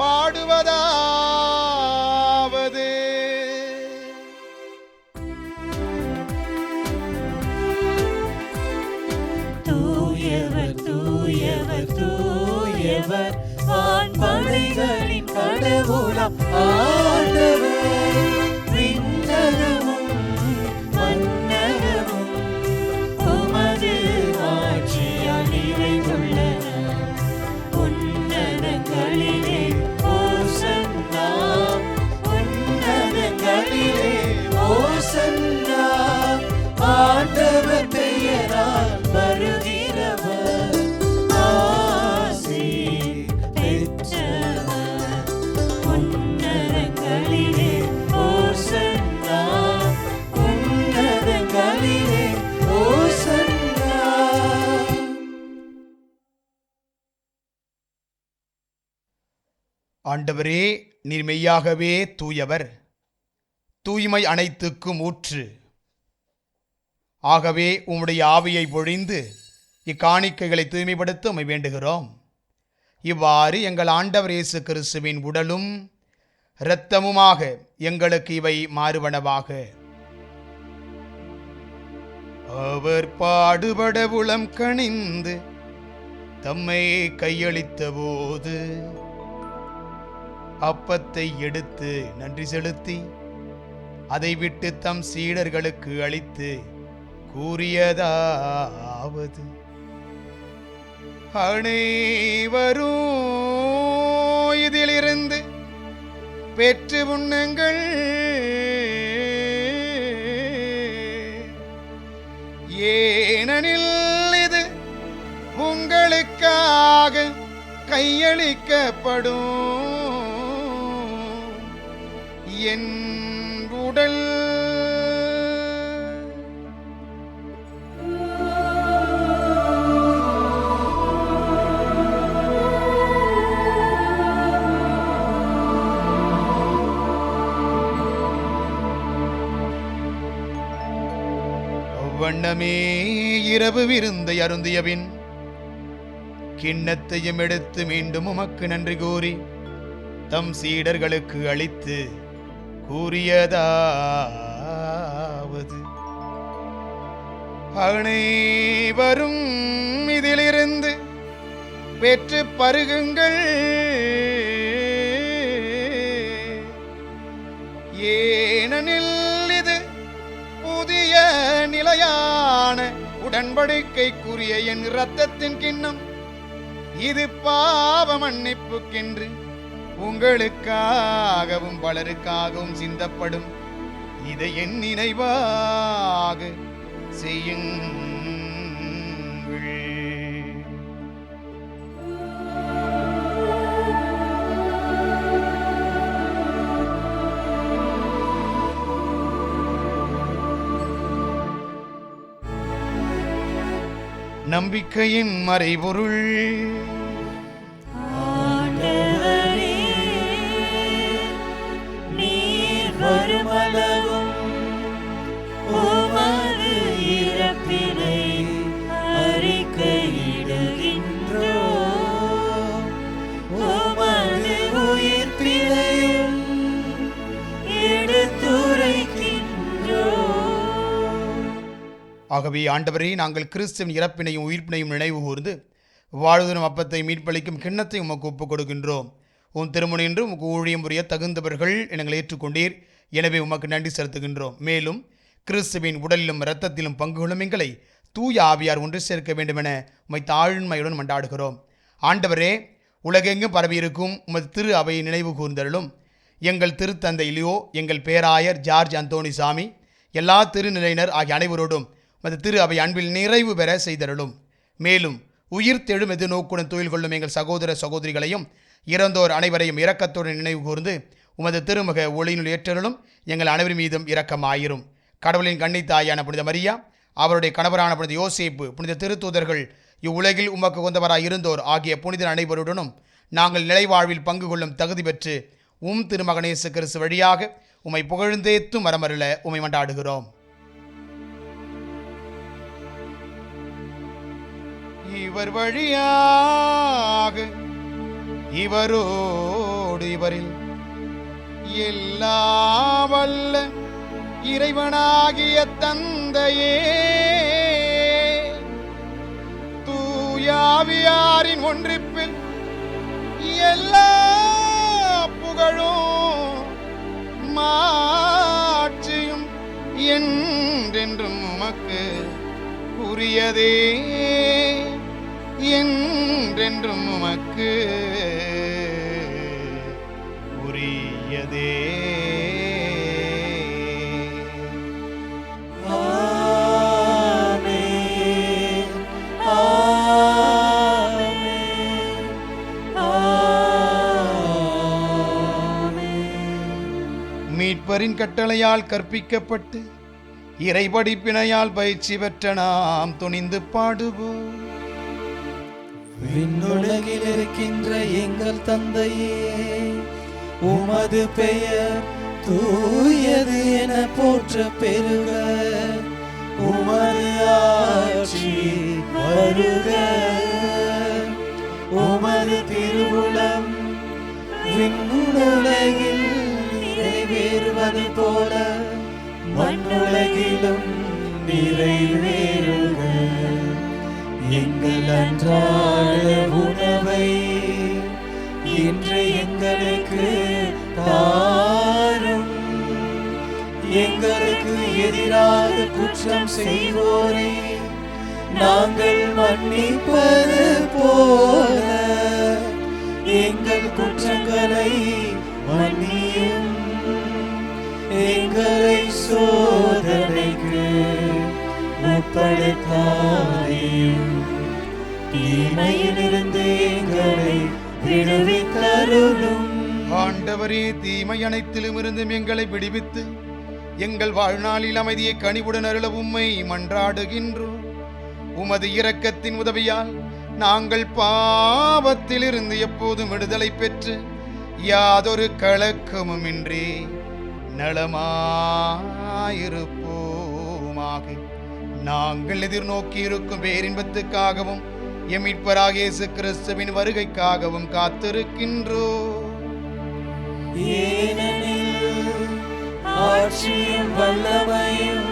பாடுவதாவது: தூயவர் தூயவர் தூயவர் வான்படைகளின் கடவுளாம் ஆண்டவர். விண்ணகமும் மண்ணகமும் உமது ஆட்சியால் நிறைந்துள்ளன. உன்னதங்களிலே ஓசன்னா, உன்னதங்களிலே ஓசன்னா. ஆண்டவர் பெயரால் வருகிறவர் ஆசி பெற்றவர். உன்னதங்களிலே ஓசன்னா, உன்னதங்களிலே ஓசன்னா. ஆண்டவரே, நீர் மெய்யாகவே தூயவர், தூய்மை அனைத்துக்கும் ஊற்று. ஆகவே உம்முடைய ஆவியை பொழிந்து இக்காணிக்கைகளை தூய்மைப்படுத்த உம்மை வேண்டுகிறோம். இவ்வாறு எங்கள் ஆண்டவர் இயேசு கிறிஸ்துவின் உடலும் இரத்தமுமாக எங்களுக்கு இவை மாறுவனவாக. அவர் பாடுபட உளம் கனிந்து தம்மை கையளித்த போது அப்பத்தை எடுத்து நன்றி செலுத்தி அதை விட்டு தம் சீடர்களுக்கு அளித்து கூறியதாவது: அனைவரும் இதிலிருந்து பெற்று உண்ணுங்கள். ஏனெனில் இது உங்களுக்காக கையளிக்கப்படும் என் உடல். அவ்வண்ணமே இரவு விருந்தை அருந்தியபின் கிண்ணத்தையும் எடுத்து மீண்டும் உமக்கு நன்றி கூறி தம் சீடர்களுக்கு அளித்து கூறியதாவது: அனைவரும் இதிலிருந்து பெற்று பருகுங்கள். ஏனெனில் இது புதிய நிலையான உடன்படிக்கைக்குரிய என் இரத்தத்தின் கிண்ணம். இது பாவ மன்னிப்புக்கென்று உங்களுக்காகவும் பலருக்காகவும் சிந்தப்படும். இதை என் நினைவாக செய்யுங்கள். நம்பிக்கையின் மறைபொருள். வருமளவும் உமது இறப்பினை அறிக்கையிடுகின்றோம். உமது உயிர்ப்பினையும் எடுத்துரைக்கின்றோம். ஆகவே ஆண்டவரே, நாங்கள் கிறிஸ்துவின் இறப்பினையும் உயிர்ப்பினையும் நினைவு கூர்ந்து வாழ்வதனும் அப்பத்தை மீட்பளிக்கும் கிண்ணத்தை உமக்கு ஒப்புக் கொடுக்கின்றோம். உன் திருமணம் என்று உமக்கு ஊழியம் புரிய தகுந்தவர்கள் எங்களை ஏற்றுக்கொண்டீர். எனவே உமக்கு நன்றி செலுத்துகின்றோம். மேலும் கிறிஸ்துவின் உடலிலும் இரத்தத்திலும் பங்கு கொள்ளும் எங்களை தூய ஆவியார் ஒன்று சேர்க்க வேண்டுமென உம்மை தாழ்மையுடன் மன்றாடுகிறோம். ஆண்டவரே, உலகெங்கும் பரவியிருக்கும் உமது திரு அவையை நினைவு கூர்ந்தருளும். எங்கள் திருத்தந்தை லியோ, எங்கள் பேராயர் ஜார்ஜ் அந்தோணி சாமி, எல்லா திருநிலையினர் ஆகிய அனைவரோடும் உமது திரு அவை அன்பில் நிறைவு பெற செய்தருளும். மேலும் உயிர் தெழும் எதிர்நோக்குடன் தொழில் கொள்ளும் எங்கள் சகோதர சகோதரிகளையும் இறந்தோர் அனைவரையும் இரக்கத்துடன் நினைவு கூர்ந்து உமது திருமுக ஒளியினுள் ஏற்றருளும். எங்கள் அனைவர் மீதும் இரக்கமாயிரும். கடவுளின் கன்னித்தாயான புனித மரியா, அவருடைய கணவரான புனித யோசேப்பு, புனித திருத்தூதர்கள், இவ்வுலகில் உமக்கு கொண்டவராய் இருந்தோர் ஆகிய புனிதர் அனைவருடனும் நாங்கள் நிலைவாழ்வில் பங்கு கொள்ளும் தகுதி பெற்று திருமகன் இயேசு கிறிஸ்து வழியாக உம்மை புகழ்ந்தேத்தும் மரமருள உம்மை மன்றாடுகிறோம். இவர் வழியாக இவரோடு இவரில் எல்லா வல்ல இறைவனாகிய தந்தையே, தூயாவியாரின் ஒன்றிப்பில் எல்லா புகழும் மாட்சியும் என்றென்றும் உமக்கு உரியதே, என்றென்றும் உமக்கு உரியதே. மீட்பரின் கட்டளையால் கற்பிக்கப்பட்டு இறைபடிப்பினையால் பயிற்சி பெற்ற நாம் துணிந்து பாடுவோம். விண்ணுலகில் இருக்கின்ற எங்கள் தந்தையே, உமது பெயர் தூயது என போற்ற பெருக, உமது ஆட்சி வருக, உமது திருவுளம் விண்ணுலகில் நிறைவேறுவது போல மண்ணுலகிலும் நிறைவேறுக. எங்கள் அன்றாட உணவை இன்று எங்களுக்கு தாரும். எங்களுக்கு எதிராக குற்றம் செய்வோரை நாங்கள் மன்னிப்பது போல எங்கள் குற்றங்களை மன்னியும். எங்களை சோதனைக்கு உட்படுத்தாதேயும், தீமையிலிருந்து எங்களை விடுவித்தருளும். ஆண்டவரே, தீமை அனைத்திலும் இருந்தும் எங்களை விடுவித்து எங்கள் வாழ்நாளில் அமைதியை கனிவுடன் அருள உம்மை மன்றாடுகின்றோம். உமது இரக்கத்தின் உதவியால் நாங்கள் பாவத்திலிருந்து எப்போதும் விடுதலை பெற்று யாதொரு கலக்கமுமின்றி நலமாயிருப்போமாக. நாங்கள் எதிர்நோக்கி இருக்கும் பேரின்பத்துக்காகவும் எம் மீட்பராகிய இயேசு கிறிஸ்துவின் வருகைக்காகவும் காத்திருக்கின்றோம். ஏனெனில் ஆட்சியும் வல்லமையும்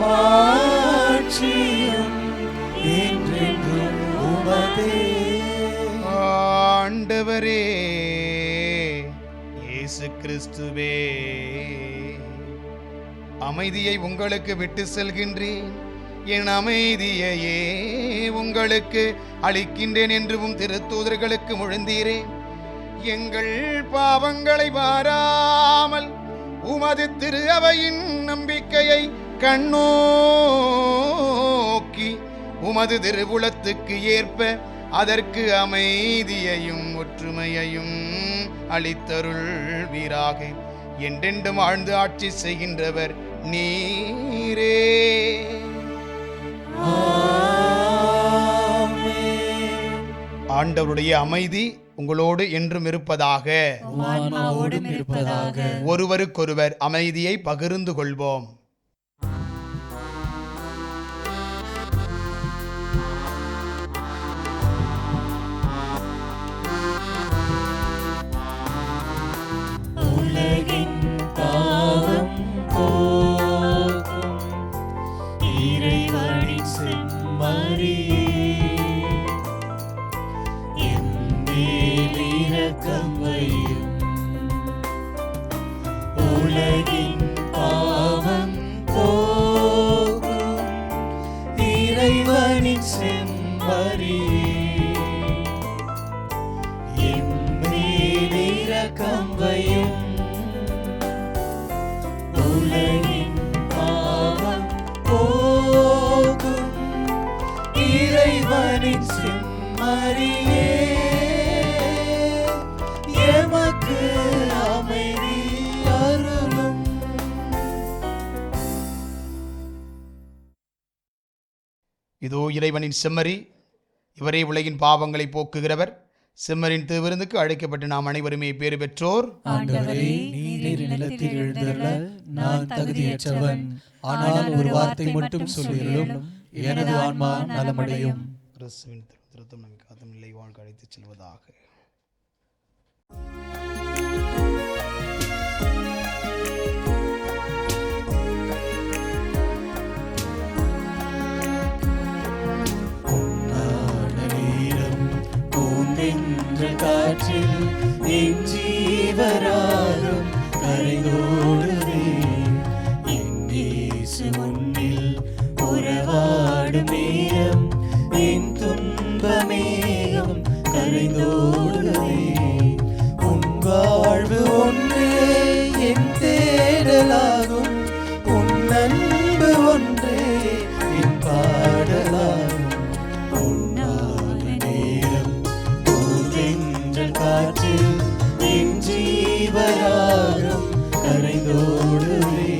மாட்சியும் என்றென்றும் உமதே. ஆண்டவரே இயேசு கிறிஸ்துவே, அமைதியை உங்களுக்கு விட்டு செல்கின்றேன், என் அமைதியையே உங்களுக்கு அளிக்கின்றேன் என்றும் திருத்தூதர்களுக்கு மொழிந்தீரே. எங்கள் பாவங்களை வாராமல் உமது திரு அவையின் நம்பிக்கையை கண்ணோக்கி உமது திருவுளத்துக்கு ஏற்ப அதற்கு அமைதியையும் ஒற்றுமையையும் அளித்தருள்வீராக. என்றென்றும் ஆழ்ந்து ஆட்சி செய்கின்றவர் நீரே. ஆண்டவருடைய அமைதி உங்களோடு என்றும் இருப்பதாக. ஒருவருக்கொருவர் அமைதியை பகிர்ந்து கொள்வோம். உலகின் பாவம் போக்கும் இறைவனின் செம்மறியே, எம்மேல் இரக்கம் வையும். உலகின் பாவம் எம்மேல் இரக்கம் வையும். உலகின் பாவம் போக்கும் இறைவனின் செம்மறியே, எமக்கு அமைதி அருளும். இதோ இறைவனின் செம்மறி, இவரே உலகின் பாவங்களை போக்குகிறவர். செம்மறின் திருவிருந்துக்கு அழைக்கப்பட்டு நாம் அனைவருமே பேறு பெற்றோர். ஆண்டவரே, நீர் நிலத்தில் எழுந்தருள நான் தகுதியற்றவன். ஆனால் ஒரு வார்த்தை மட்டும் சொல்லியருளும், எனது ஆன்மா நலமடையும். கிறிஸ்துவின் திருத்தம் நம்மை காத்தும் நிலை வாழ்க்கை அழைத்துச் செல்வதாக. காற்றில் என் ஜீவராகம் கரைந்தோடுதே. என் இயேசு உன்னில் உறவாடும் நேரம் என் துன்பமேகம் கரைந்தோடுதே. உன் வாழ்வு ஒன்றே என் தேடலாகும், உன் அன்பு ஒன்றே என் பாடலாகும். காற்றில் என் ஜீவராகம் கரைந்தோடுவே.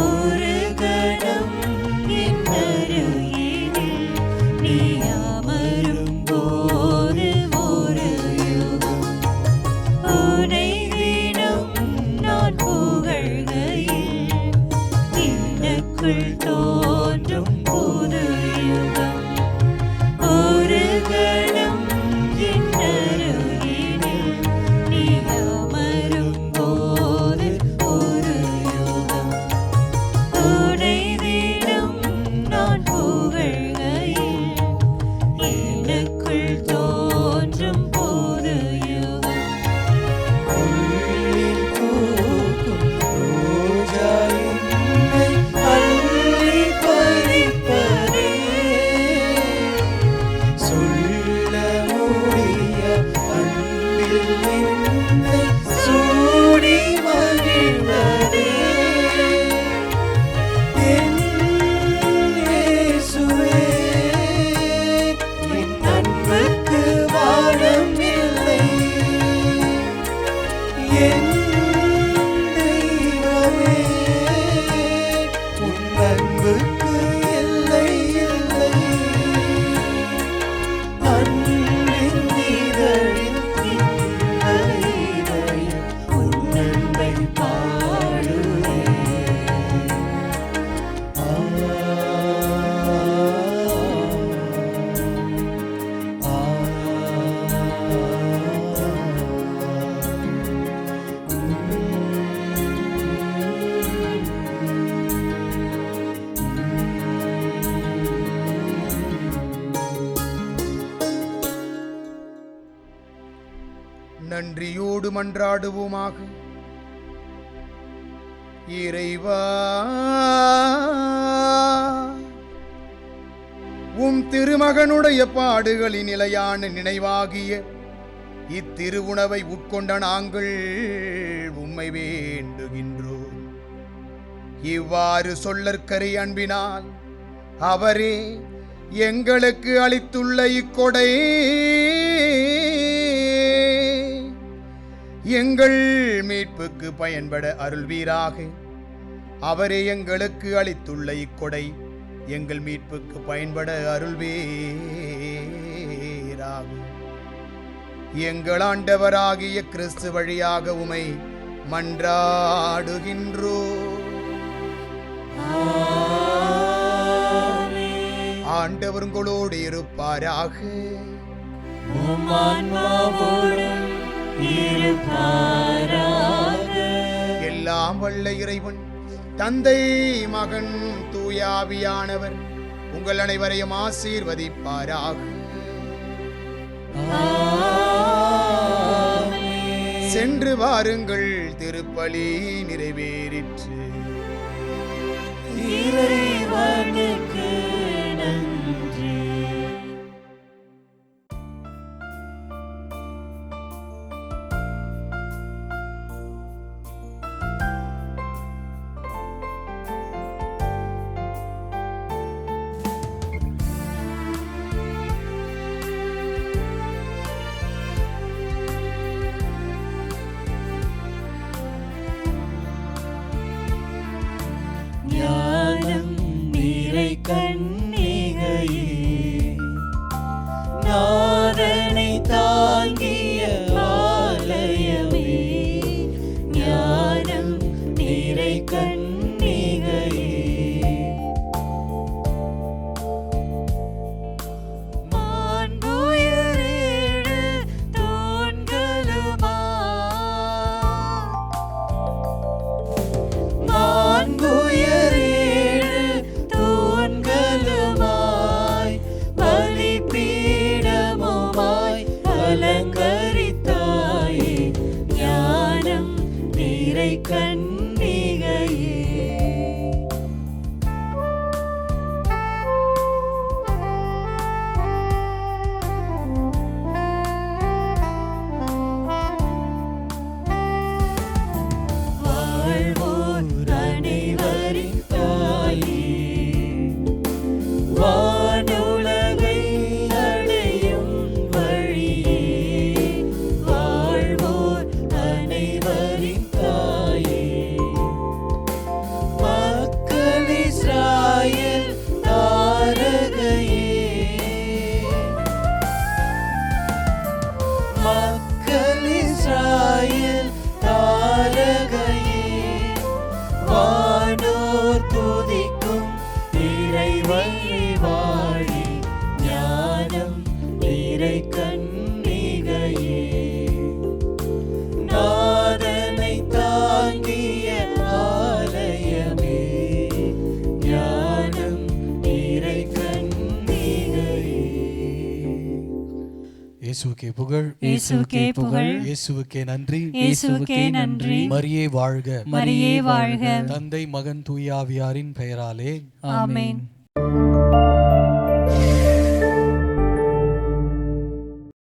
ஒரு கணம் என் அருகினில் நீ அமரும் போது ஒரு யுகம் உனை தினம் நான் தோன்றும் புது யுகம். ஒரு கணம் என் அருகினில் நீ அமரும் போது ஒரு யுகம் உனை தினம் நான் புகழ்கையில் எனக்குள் தோன்றும் புது யுகம். உள்ளில் பூக்கும் ரோஜாய் நன்றியோடு மன்றாடுவோமாக. இறைவா, உம் திருமகனுடைய பாடுகளின் நிலையான நினைவாகிய இத்திருவுணவை உட்கொண்ட நாங்கள் உம்மை வேண்டுகின்றோம். இவ்வாறு சொல்லற்கரை அன்பினால் அவரே எங்களுக்கு அளித்துள்ள இக்கொடை எங்கள் மீட்புக்கு பயன்பட அருள்வீராக. அவரே எங்களுக்கு அளித்துள்ள இக்கொடை எங்கள் மீட்புக்கு பயன்பட அருள்வீராக. எங்கள் ஆண்டவராகிய கிறிஸ்து வழியாக உமை மன்றாடுகின்றோம். ஆண்டவர் உங்களோடு இருப்பாராக. எல்லாம் வல்ல இறைவன் தந்தை, மகன், தூயாவியானவர் உங்கள் அனைவரையும் ஆசீர்வதிப்பாராக. சென்று வாருங்கள், திருப்பலி நிறைவேறிற்று. இறைவனுக்கு நன்றி. ஞானம் நிறை கன்னிகையே, நாதனை தாங்கிய ஆலயமே, ஞானம் நிறை கன்னிகையே, மாண்புயரேழு தூண்களுமா, மாண்புயரேழு தூண்களுமாய், பலிபீடமுமாய் அலங்கரித்தாயே, ஞானம் நிறை கன்னிகையே. வாழ்வோர் அனைவரின் தாயே, வானுலகை அடையும் வழியே, வாழ்வோர் அனைவரின் தாயே, மக்கள் இஸ்ராயேல் தாரகையே, மக்கள் இஸ்ராயேல் தாரகையே, வானோர் துதிக்கும் இறைவனை வாழி, ஞானம் நிறை கன்னிகையே, நாதனை தாங்கிய ஆலயமே, ஞானம் நிறை கன்னிகையே. இயேசுவுக்கே புகழ், இயேசுவுக்கே புகழ், இயேசுவுக்கே நன்றி, இயேசுவுக்கே நன்றி. மரியே வாழ்க, மரியே வாழ்க. தந்தை மகன் தூய ஆவியாரின் பெயராலே ஆமென்.